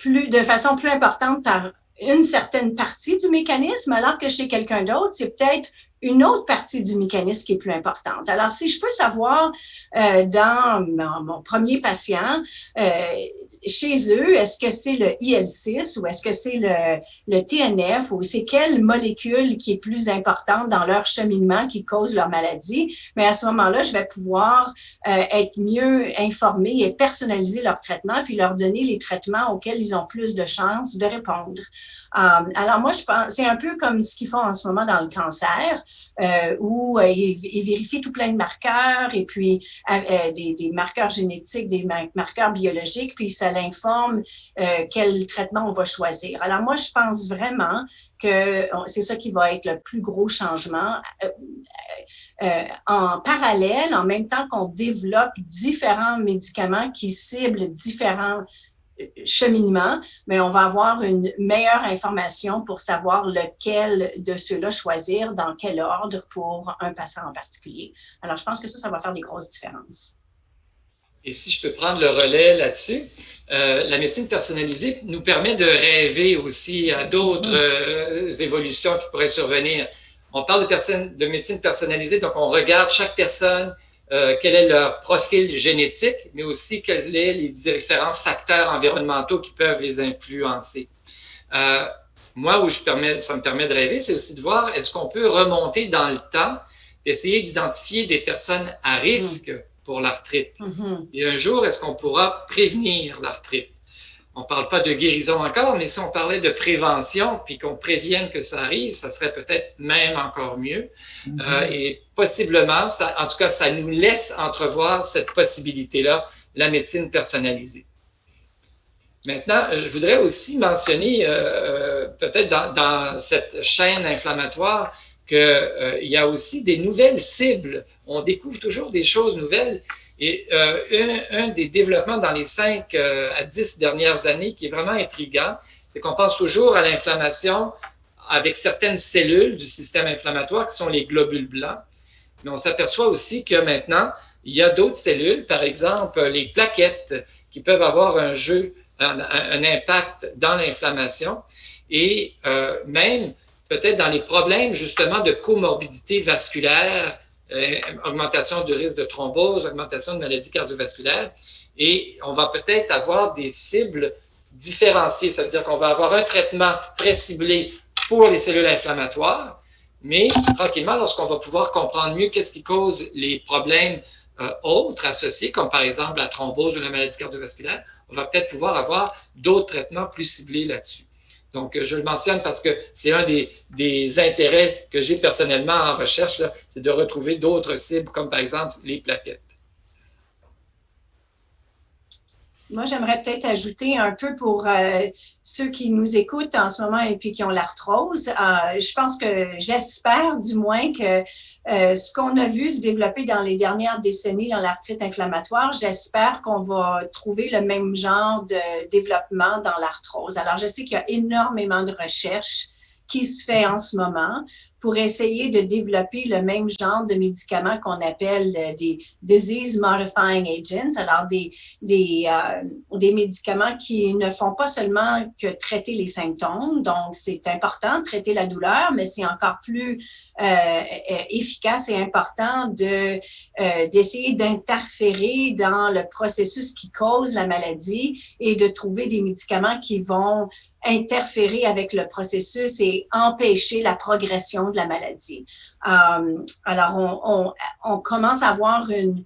de façon plus importante par une certaine partie du mécanisme, alors que chez quelqu'un d'autre, c'est peut-être une autre partie du mécanisme qui est plus importante. Alors, si je peux savoir dans mon premier patient, chez eux, est-ce que c'est le IL-6 ou est-ce que c'est le TNF ou c'est quelle molécule qui est plus importante dans leur cheminement qui cause leur maladie, mais à ce moment-là, je vais pouvoir être mieux informée et personnaliser leur traitement puis leur donner les traitements auxquels ils ont plus de chances de répondre. Alors moi, je pense, c'est un peu comme ce qu'ils font en ce moment dans le cancer, où ils vérifient tout plein de marqueurs et puis des marqueurs génétiques, des marqueurs biologiques, puis ça l'informe quel traitement on va choisir. Alors moi, je pense vraiment que c'est ça qui va être le plus gros changement. En parallèle, en même temps qu'on développe différents médicaments qui ciblent différents cheminement, mais on va avoir une meilleure information pour savoir lequel de ceux-là choisir, dans quel ordre pour un patient en particulier. Alors, je pense que ça va faire des grosses différences. Et si je peux prendre le relais là-dessus, la médecine personnalisée nous permet de rêver aussi à d'autres évolutions qui pourraient survenir. On parle de médecine personnalisée, donc on regarde chaque personne, quel est leur profil génétique, mais aussi quels sont les différents facteurs environnementaux qui peuvent les influencer. Moi, ça me permet de rêver, c'est aussi de voir est-ce qu'on peut remonter dans le temps et essayer d'identifier des personnes à risque pour l'arthrite. Et un jour, est-ce qu'on pourra prévenir l'arthrite? on ne parle pas de guérison encore, mais si on parlait de prévention, puis qu'on prévienne que ça arrive, ça serait peut-être même encore mieux. Et possiblement, en tout cas, ça nous laisse entrevoir cette possibilité-là, la médecine personnalisée. Maintenant, je voudrais aussi mentionner, peut-être dans cette chaîne inflammatoire, qu'il y a aussi des nouvelles cibles. On découvre toujours des choses nouvelles. Et un des développements dans les 5 à 10 dernières années qui est vraiment intriguant, c'est qu'on pense toujours à l'inflammation avec certaines cellules du système inflammatoire qui sont les globules blancs. Mais on s'aperçoit aussi que maintenant, il y a d'autres cellules, par exemple les plaquettes, qui peuvent avoir un impact dans l'inflammation et même peut-être dans les problèmes justement de comorbidité vasculaire, augmentation du risque de thrombose, augmentation de maladies cardiovasculaires, et on va peut-être avoir des cibles différenciées. Ça veut dire qu'on va avoir un traitement très ciblé pour les cellules inflammatoires, mais tranquillement, lorsqu'on va pouvoir comprendre mieux qu'est-ce qui cause les problèmes autres associés, comme par exemple la thrombose ou la maladie cardiovasculaire, on va peut-être pouvoir avoir d'autres traitements plus ciblés là-dessus. Donc, je le mentionne parce que c'est un des intérêts que j'ai personnellement en recherche, c'est de retrouver d'autres cibles, comme par exemple les plaquettes. Moi, j'aimerais peut-être ajouter un peu pour ceux qui nous écoutent en ce moment et puis qui ont l'arthrose. Je pense que j'espère du moins que ce qu'on a vu se développer dans les dernières décennies dans l'arthrite inflammatoire, j'espère qu'on va trouver le même genre de développement dans l'arthrose. Alors, je sais qu'il y a énormément de recherches qui se fait en ce moment pour essayer de développer le même genre de médicaments qu'on appelle des disease modifying agents, alors des médicaments qui ne font pas seulement que traiter les symptômes, donc c'est important de traiter la douleur, mais c'est encore plus efficace et important d'essayer d'interférer dans le processus qui cause la maladie et de trouver des médicaments qui vont interférer avec le processus et empêcher la progression de la maladie. Alors, on commence à avoir une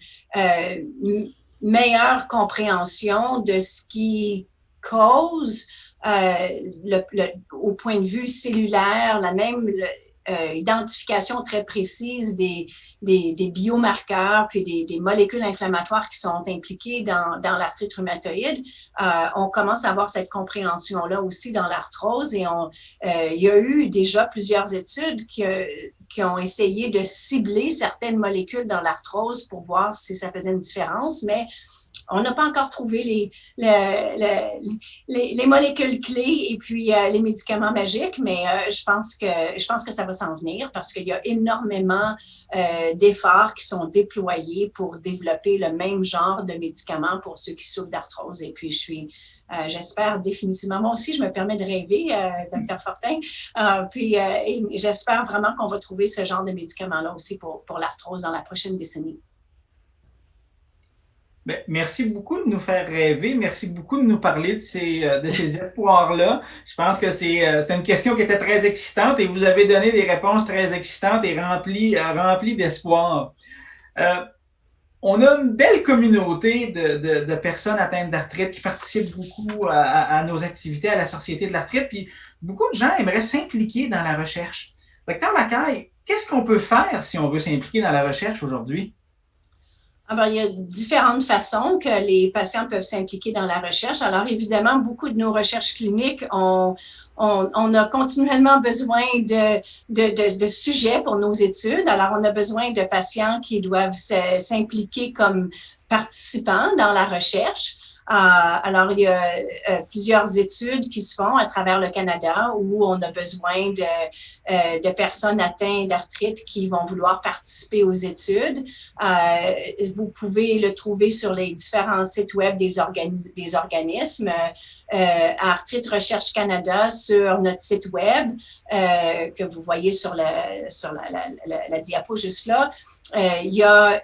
meilleure compréhension de ce qui cause au point de vue cellulaire, la même identification très précise des biomarqueurs puis des molécules inflammatoires qui sont impliquées dans l'arthrite rhumatoïde. On commence à avoir cette compréhension-là aussi dans l'arthrose et il y a eu déjà plusieurs études qui ont essayé de cibler certaines molécules dans l'arthrose pour voir si ça faisait une différence, mais on n'a pas encore trouvé les molécules clés et puis les médicaments magiques, mais je pense que ça va s'en venir parce qu'il y a énormément d'efforts qui sont déployés pour développer le même genre de médicaments pour ceux qui souffrent d'arthrose. Et puis, j'espère définitivement, moi aussi, je me permets de rêver, Dr. Fortin, et j'espère vraiment qu'on va trouver ce genre de médicaments-là aussi pour l'arthrose dans la prochaine décennie. Bien, merci beaucoup de nous faire rêver. Merci beaucoup de nous parler de ces espoirs-là. Je pense que c'était une question qui était très excitante et vous avez donné des réponses très excitantes et remplies d'espoir. On a une belle communauté de personnes atteintes d'arthrite qui participent beaucoup à nos activités, à la Société de l'arthrite, puis beaucoup de gens aimeraient s'impliquer dans la recherche. Docteur Lacaille, qu'est-ce qu'on peut faire si on veut s'impliquer dans la recherche aujourd'hui? Alors, il y a différentes façons que les patients peuvent s'impliquer dans la recherche. Alors, évidemment, beaucoup de nos recherches cliniques, on a continuellement besoin de sujets pour nos études. Alors, on a besoin de patients qui doivent s'impliquer comme participants dans la recherche. Alors, il y a plusieurs études qui se font à travers le Canada où on a besoin de personnes atteintes d'arthrite qui vont vouloir participer aux études. Vous pouvez le trouver sur les différents sites web des organismes. Arthrite Recherche Canada sur notre site web que vous voyez sur la diapo juste là. Il y a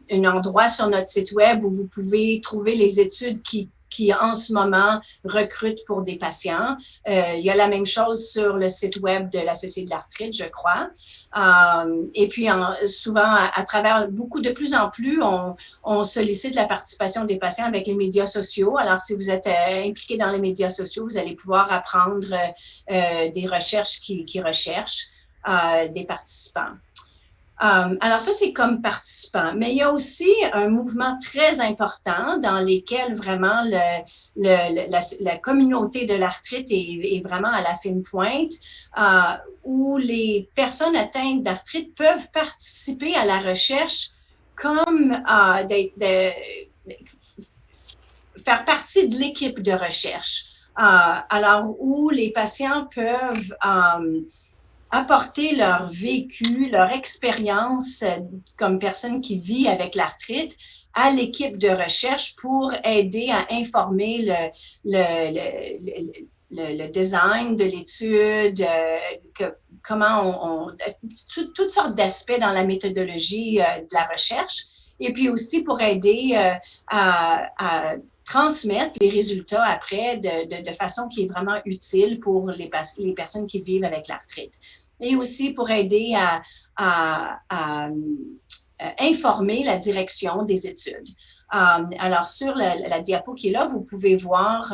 un endroit sur notre site web où vous pouvez trouver les études qui qui en ce moment recrute pour des patients. Il y a la même chose sur le site web de la Société de l'arthrite, je crois. Et puis, souvent, à travers de plus en plus, on sollicite la participation des patients avec les médias sociaux. Alors, si vous êtes impliqué dans les médias sociaux, vous allez pouvoir apprendre des recherches qui recherchent des participants. Alors ça, c'est comme participant. Mais il y a aussi un mouvement très important dans lequel vraiment la communauté de l'arthrite est vraiment à la fine pointe, où les personnes atteintes d'arthrite peuvent participer à la recherche comme faire partie de l'équipe de recherche. Alors, où les patients peuvent apporter leur vécu, leur expérience comme personne qui vit avec l'arthrite à l'équipe de recherche pour aider à informer le design de l'étude, comment toutes sortes d'aspects dans la méthodologie de la recherche, et puis aussi pour aider à transmettre les résultats après de façon qui est vraiment utile pour les personnes qui vivent avec l'arthrite. Et aussi pour aider à informer la direction des études. Alors, sur la diapo qui est là, vous pouvez voir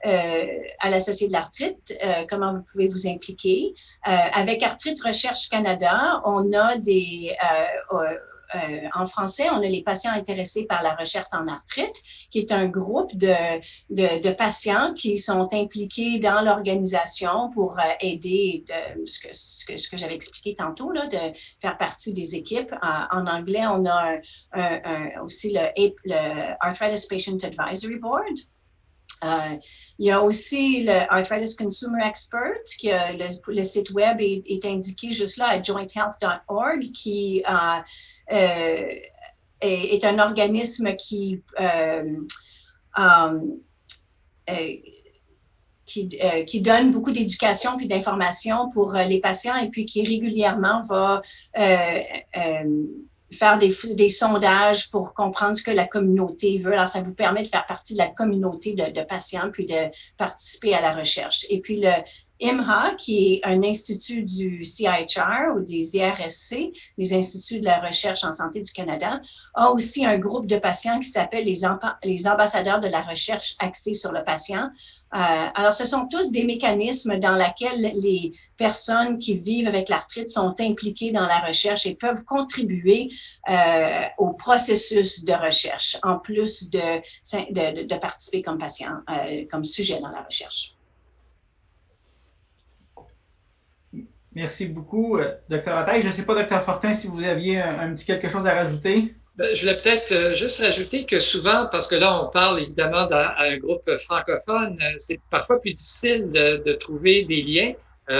à la Société de l'arthrite comment vous pouvez vous impliquer. Avec Arthrite Recherche Canada, on a en français, on a les patients intéressés par la recherche en arthrite, qui est un groupe de patients qui sont impliqués dans l'organisation pour aider ce que j'avais expliqué tantôt, là, de faire partie des équipes. En anglais, on a aussi le Arthritis Patient Advisory Board. Il y a aussi le Arthritis Consumer Expert, le site web est indiqué juste là à jointhealth.org, qui est un organisme qui donne beaucoup d'éducation puis d'informations pour les patients et puis qui régulièrement va faire des sondages pour comprendre ce que la communauté veut. Alors, ça vous permet de faire partie de la communauté de patients puis de participer à la recherche. Et puis, le IMHA, qui est un institut du CIHR ou des IRSC, les Instituts de la recherche en santé du Canada, a aussi un groupe de patients qui s'appelle les ambassadeurs de la recherche axée sur le patient. Alors, ce sont tous des mécanismes dans lesquels les personnes qui vivent avec l'arthrite sont impliquées dans la recherche et peuvent contribuer au processus de recherche, en plus de participer comme patient, comme sujet dans la recherche. Merci beaucoup, Dr. Lataille. Je ne sais pas, Dr. Fortin, si vous aviez un petit quelque chose à rajouter. Je voulais peut-être juste rajouter que souvent, parce que là, on parle évidemment à un groupe francophone, c'est parfois plus difficile de trouver des liens.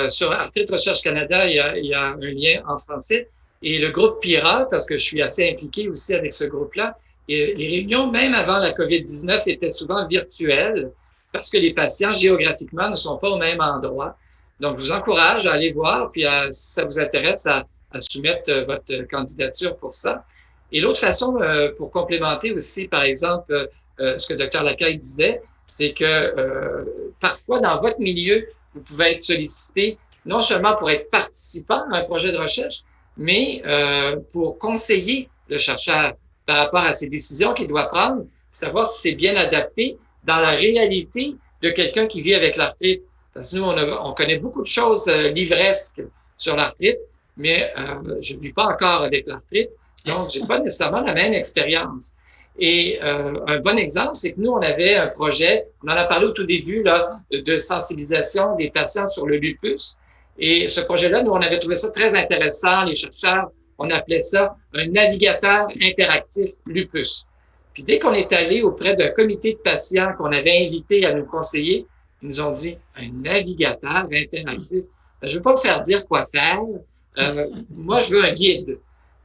Sur Arthrite Recherche Canada, il y a un lien en français. Et le groupe PIRA, parce que je suis assez impliqué aussi avec ce groupe-là, et les réunions, même avant la COVID-19, étaient souvent virtuelles parce que les patients, géographiquement, ne sont pas au même endroit. Donc, je vous encourage à aller voir, puis si ça vous intéresse, à soumettre votre candidature pour ça. Et l'autre façon, pour complémenter aussi, par exemple, ce que Dr. Lacaille disait, c'est que parfois, dans votre milieu, vous pouvez être sollicité non seulement pour être participant à un projet de recherche, mais pour conseiller le chercheur par rapport à ses décisions qu'il doit prendre, savoir si c'est bien adapté dans la réalité de quelqu'un qui vit avec l'arthrite. Parce que nous, on connaît beaucoup de choses livresques sur l'arthrite, mais je ne vis pas encore avec l'arthrite, donc je n'ai pas nécessairement la même expérience. Et un bon exemple, c'est que nous, on avait un projet, on en a parlé au tout début, là, de sensibilisation des patients sur le lupus. Et ce projet-là, nous, on avait trouvé ça très intéressant. Les chercheurs, on appelait ça un navigateur interactif lupus. Puis dès qu'on est allé auprès d'un comité de patients qu'on avait invité à nous conseiller, ils nous ont dit un navigateur interactif. Je ne veux pas me faire dire quoi faire. Moi, je veux un guide.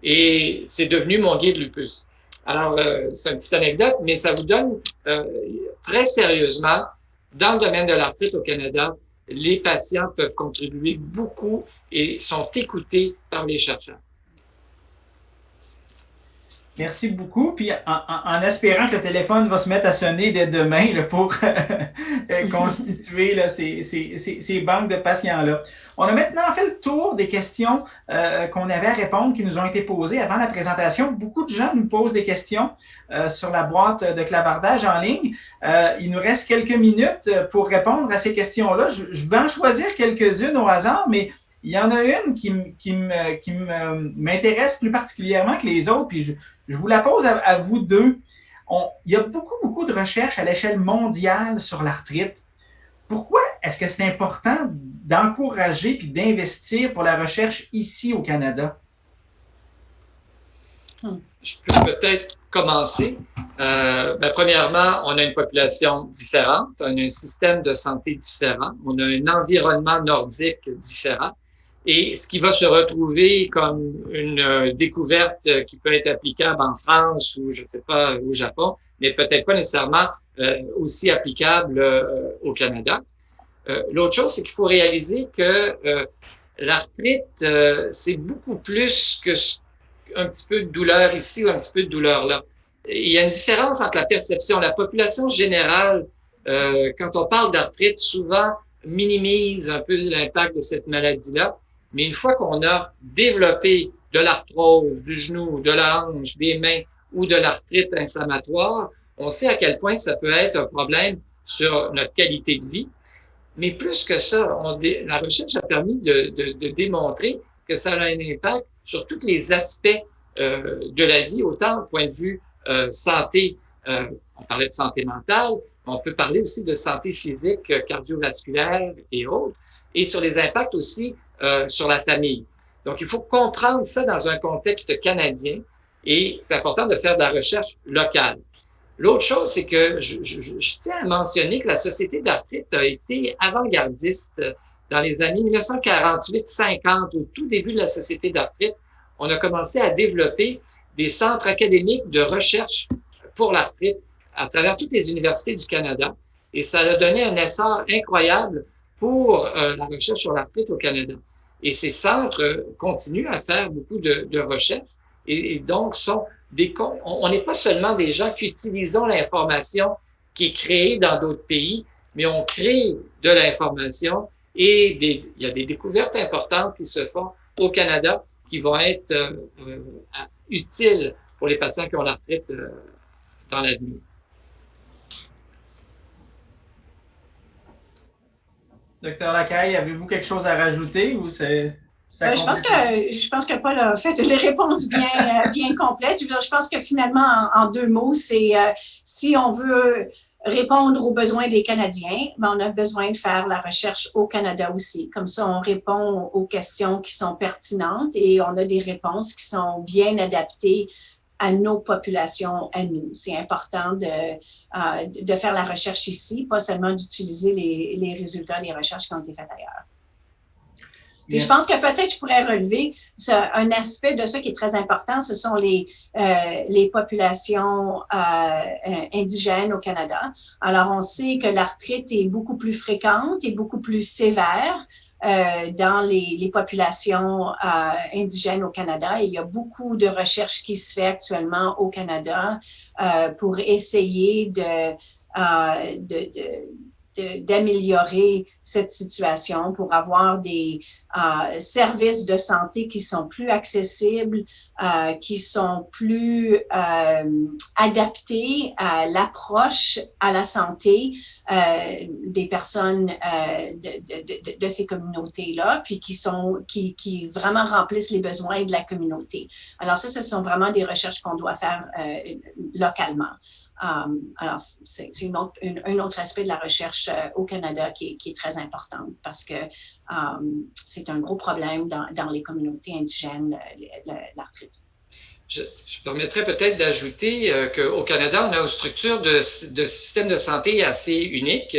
Et c'est devenu mon guide lupus. Alors, c'est une petite anecdote, mais ça vous donne très sérieusement, dans le domaine de l'arthrite au Canada, les patients peuvent contribuer beaucoup et sont écoutés par les chercheurs. Merci beaucoup. Puis en espérant que le téléphone va se mettre à sonner dès demain là, pour constituer là, ces banques de patients-là. On a maintenant fait le tour des questions qu'on avait à répondre qui nous ont été posées avant la présentation. Beaucoup de gens nous posent des questions sur la boîte de clavardage en ligne. Il nous reste quelques minutes pour répondre à ces questions-là. Je vais en choisir quelques-unes au hasard, mais il y en a une qui m'intéresse plus particulièrement que les autres, puis je vous la pose à vous deux. Il y a beaucoup de recherches à l'échelle mondiale sur l'arthrite. Pourquoi est-ce que c'est important d'encourager puis d'investir pour la recherche ici au Canada? Je peux peut-être commencer. Premièrement, on a une population différente, on a un système de santé différent, on a un environnement nordique différent. Et ce qui va se retrouver comme une découverte qui peut être applicable en France ou, je ne sais pas, au Japon, mais peut-être pas nécessairement aussi applicable au Canada. L'autre chose, c'est qu'il faut réaliser que l'arthrite, c'est beaucoup plus que un petit peu de douleur ici ou un petit peu de douleur là. Il y a une différence entre la perception. La population générale, quand on parle d'arthrite, souvent minimise un peu l'impact de cette maladie-là. Mais une fois qu'on a développé de l'arthrose du genou, de la hanche, des mains ou de l'arthrite inflammatoire, on sait à quel point ça peut être un problème sur notre qualité de vie. Mais plus que ça, la recherche a permis de démontrer que ça a un impact sur tous les aspects de la vie, autant au point de vue santé, on parlait de santé mentale, on peut parler aussi de santé physique, cardiovasculaire et autres, et sur les impacts aussi sur la famille. Donc, il faut comprendre ça dans un contexte canadien et c'est important de faire de la recherche locale. L'autre chose, c'est que je tiens à mentionner que la Société d'arthrite a été avant-gardiste dans les années 1948-50, au tout début de la Société d'arthrite. On a commencé à développer des centres académiques de recherche pour l'arthrite à travers toutes les universités du Canada. Et ça a donné un essor incroyable pour la recherche sur l'arthrite au Canada. Et ces centres continuent à faire beaucoup de recherches et donc on n'est pas seulement des gens qui utilisons l'information qui est créée dans d'autres pays, mais on crée de l'information et il y a des découvertes importantes qui se font au Canada qui vont être utiles pour les patients qui ont l'arthrite dans l'avenir. Docteur Lacaille, avez-vous quelque chose à rajouter ou c'est... Je pense que Paul a fait une réponse bien complète. Je pense que finalement, en deux mots, c'est si on veut répondre aux besoins des Canadiens, on a besoin de faire la recherche au Canada aussi. Comme ça, on répond aux questions qui sont pertinentes et on a des réponses qui sont bien adaptées à nos populations, à nous. C'est important de faire la recherche ici, pas seulement d'utiliser les résultats des recherches qui ont été faites ailleurs. Et je pense que peut-être je pourrais relever un aspect de ça qui est très important, ce sont les populations indigènes au Canada. Alors, on sait que l'arthrite est beaucoup plus fréquente et beaucoup plus sévère dans les populations indigènes au Canada. Et il y a beaucoup de recherches qui se fait actuellement au Canada pour essayer d'améliorer cette situation, pour avoir des services de santé qui sont plus accessibles, qui sont plus adaptés à l'approche à la santé des personnes de ces communautés-là, puis qui vraiment remplissent les besoins de la communauté. Alors ça, ce sont vraiment des recherches qu'on doit faire localement. Alors, c'est un autre aspect de la recherche au Canada qui est très important parce que c'est un gros problème dans les communautés indigènes, l'arthrite. Je permettrais peut-être d'ajouter qu'au Canada, on a une structure de système de santé assez unique.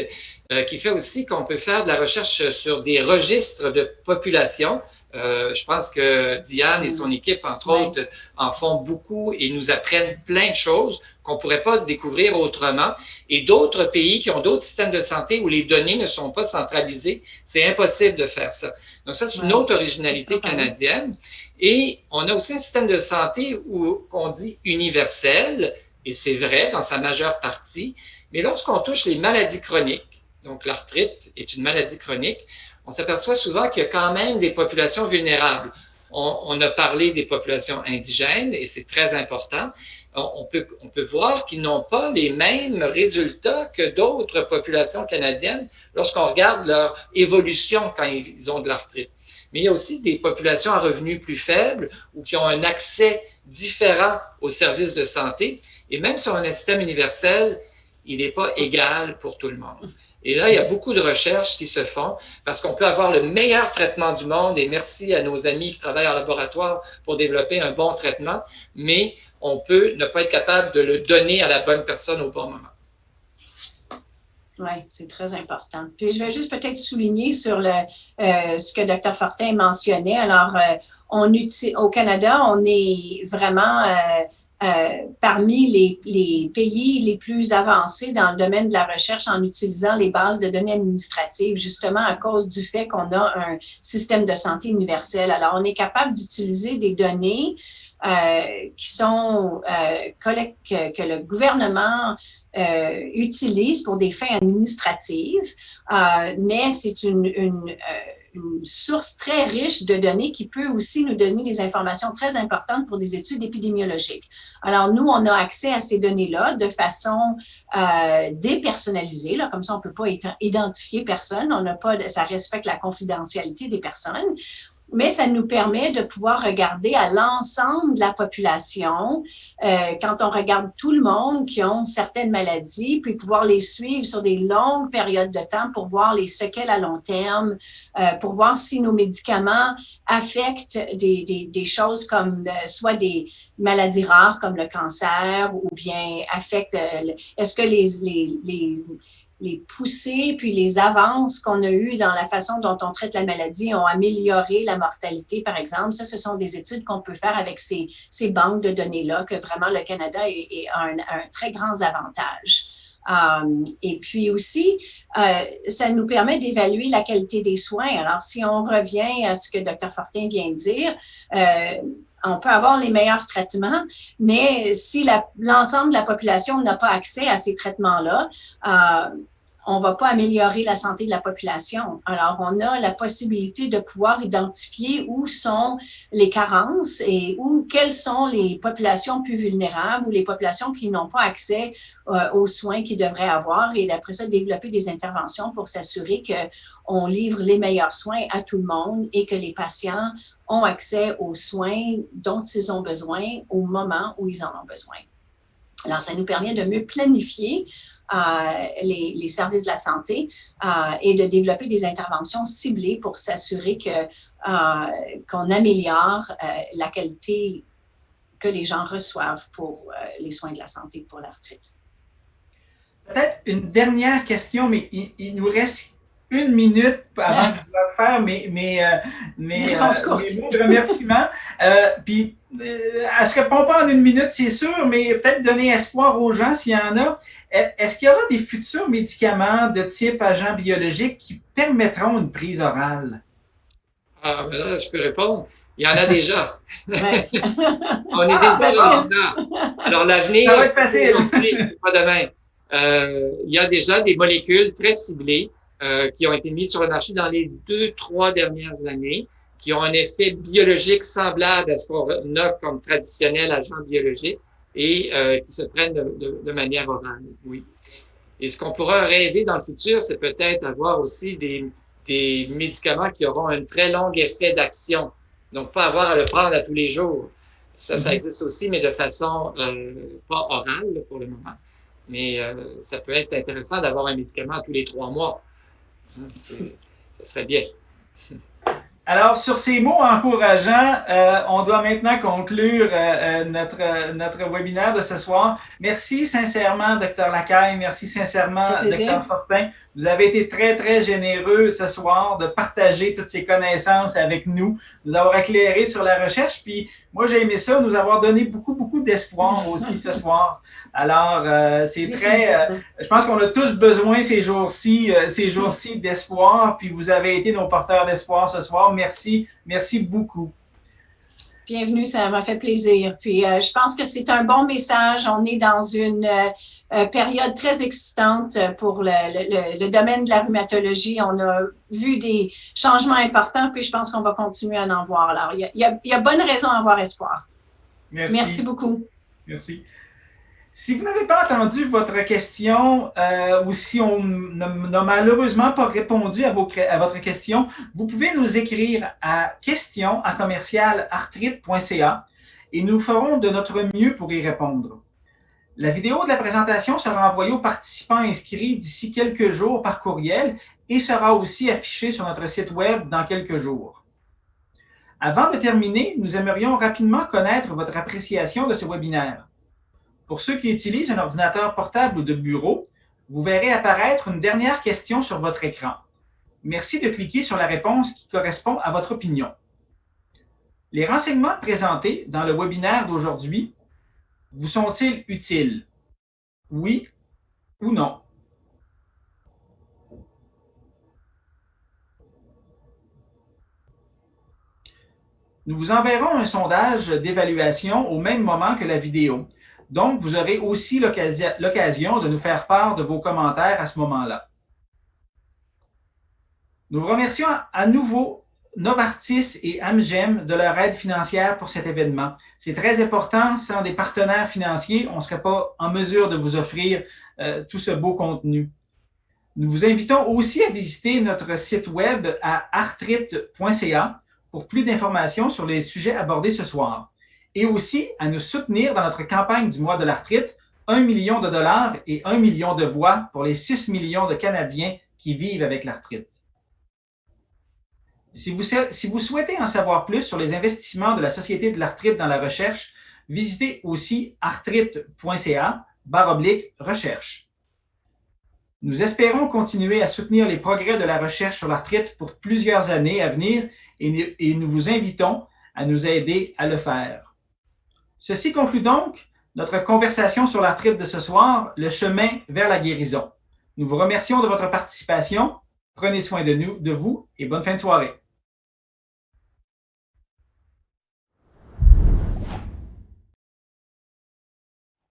qui fait aussi qu'on peut faire de la recherche sur des registres de population. Je pense que Diane et son équipe, entre autres, en font beaucoup et nous apprennent plein de choses qu'on ne pourrait pas découvrir autrement. Et d'autres pays qui ont d'autres systèmes de santé où les données ne sont pas centralisées, c'est impossible de faire ça. Donc ça, c'est une autre originalité canadienne. Et on a aussi un système de santé où on dit universel, et c'est vrai dans sa majeure partie, mais lorsqu'on touche les maladies chroniques, donc l'arthrite est une maladie chronique, on s'aperçoit souvent qu'il y a quand même des populations vulnérables. On a parlé des populations indigènes et c'est très important. On peut voir qu'ils n'ont pas les mêmes résultats que d'autres populations canadiennes lorsqu'on regarde leur évolution quand ils ont de l'arthrite. Mais il y a aussi des populations à revenus plus faibles ou qui ont un accès différent aux services de santé. Et même si on a un système universel, il n'est pas égal pour tout le monde. Et là, il y a beaucoup de recherches qui se font parce qu'on peut avoir le meilleur traitement du monde et merci à nos amis qui travaillent en laboratoire pour développer un bon traitement, mais on peut ne pas être capable de le donner à la bonne personne au bon moment. Oui, c'est très important. Puis je vais juste peut-être souligner sur ce que Dr. Fortin mentionnait. Alors, au Canada, on est vraiment parmi les pays les plus avancés dans le domaine de la recherche en utilisant les bases de données administratives, justement à cause du fait qu'on a un système de santé universel. Alors, on est capable d'utiliser des données qui sont que le gouvernement utilise pour des fins administratives, mais c'est une source très riche de données qui peut aussi nous donner des informations très importantes pour des études épidémiologiques. Alors, nous, on a accès à ces données-là de façon dépersonnalisée, là, comme ça, on ne peut pas identifier personne, ça respecte la confidentialité des personnes. Mais ça nous permet de pouvoir regarder à l'ensemble de la population, quand on regarde tout le monde qui ont certaines maladies, puis pouvoir les suivre sur des longues périodes de temps pour voir les séquelles à long terme, pour voir si nos médicaments affectent des choses comme soit des maladies rares comme le cancer ou bien affectent, est-ce que les poussées puis les avances qu'on a eues dans la façon dont on traite la maladie ont amélioré la mortalité, par exemple. Ça, ce sont des études qu'on peut faire avec ces banques de données-là, que vraiment le Canada a un très grand avantage. Et puis aussi, ça nous permet d'évaluer la qualité des soins. Alors, si on revient à ce que Dr. Fortin vient de dire, on peut avoir les meilleurs traitements, mais si l'ensemble de la population n'a pas accès à ces traitements-là, on ne va pas améliorer la santé de la population. Alors, on a la possibilité de pouvoir identifier où sont les carences et quelles sont les populations plus vulnérables ou les populations qui n'ont pas accès aux soins qu'ils devraient avoir et après ça, développer des interventions pour s'assurer qu'on livre les meilleurs soins à tout le monde et que les patients ont accès aux soins dont ils ont besoin au moment où ils en ont besoin. Alors, ça nous permet de mieux planifier les services de la santé et de développer des interventions ciblées pour s'assurer qu'on améliore la qualité que les gens reçoivent pour les soins de la santé pour l'arthrite. Peut-être une dernière question, mais il nous reste 1 minute avant que je doive faire mes mots de remerciement. Puis, elle ne se répond pas en 1 minute, c'est sûr, mais peut-être donner espoir aux gens s'il y en a. Est-ce qu'il y aura des futurs médicaments de type agent biologique qui permettront une prise orale? Ah, ben là, je peux répondre. Il y en a déjà. On est déjà là-dedans. Alors, l'avenir, ça va être facile. C'est pas demain. Il y a déjà des molécules très ciblées qui ont été mises sur le marché dans les 2-3 dernières années, qui ont un effet biologique semblable à ce qu'on a comme traditionnel agent biologique et qui se prennent de manière orale, oui. Et ce qu'on pourra rêver dans le futur, c'est peut-être avoir aussi des médicaments qui auront un très long effet d'action. Donc, pas avoir à le prendre à tous les jours. Ça existe aussi, mais de façon pas orale pour le moment. Mais ça peut être intéressant d'avoir un médicament tous les 3 mois. Ça serait bien. Alors, sur ces mots encourageants, on doit maintenant conclure notre webinaire de ce soir. Merci sincèrement, Dr. Lacaille. Merci sincèrement, Dr. Fortin. Vous avez été très, très généreux ce soir de partager toutes ces connaissances avec nous, nous avoir éclairé sur la recherche. Puis, moi, j'ai aimé ça, nous avoir donné beaucoup, beaucoup d'espoir aussi ce soir. Alors, c'est très... je pense qu'on a tous besoin ces jours-ci d'espoir. Puis, vous avez été nos porteurs d'espoir ce soir. Merci, merci beaucoup. Bienvenue, ça m'a fait plaisir. Puis, je pense que c'est un bon message. On est dans une période très excitante pour le domaine de la rhumatologie. On a vu des changements importants, puis je pense qu'on va continuer à en voir. Alors, il y a bonne raison à avoir espoir. Merci beaucoup. Merci. Si vous n'avez pas entendu votre question ou si on n'a malheureusement pas répondu à votre question, vous pouvez nous écrire à questions@arthrite.ca et nous ferons de notre mieux pour y répondre. La vidéo de la présentation sera envoyée aux participants inscrits d'ici quelques jours par courriel et sera aussi affichée sur notre site web dans quelques jours. Avant de terminer, nous aimerions rapidement connaître votre appréciation de ce webinaire. Pour ceux qui utilisent un ordinateur portable ou de bureau, vous verrez apparaître une dernière question sur votre écran. Merci de cliquer sur la réponse qui correspond à votre opinion. Les renseignements présentés dans le webinaire d'aujourd'hui vous sont-ils utiles? Oui ou non? Nous vous enverrons un sondage d'évaluation au même moment que la vidéo. Donc, vous aurez aussi l'occasion de nous faire part de vos commentaires à ce moment-là. Nous remercions à nouveau Novartis et Amgem de leur aide financière pour cet événement. C'est très important. Sans des partenaires financiers, on ne serait pas en mesure de vous offrir tout ce beau contenu. Nous vous invitons aussi à visiter notre site web à arthrite.ca pour plus d'informations sur les sujets abordés ce soir. Et aussi à nous soutenir dans notre campagne du mois de l'arthrite, 1 million de dollars et 1 million de voix pour les 6 millions de Canadiens qui vivent avec l'arthrite. Si vous souhaitez en savoir plus sur les investissements de la Société de l'arthrite dans la recherche, visitez aussi arthrite.ca/recherche. Nous espérons continuer à soutenir les progrès de la recherche sur l'arthrite pour plusieurs années à venir et nous vous invitons à nous aider à le faire. Ceci conclut donc notre conversation sur l'arthrite de ce soir, le chemin vers la guérison. Nous vous remercions de votre participation. Prenez soin de vous et bonne fin de soirée.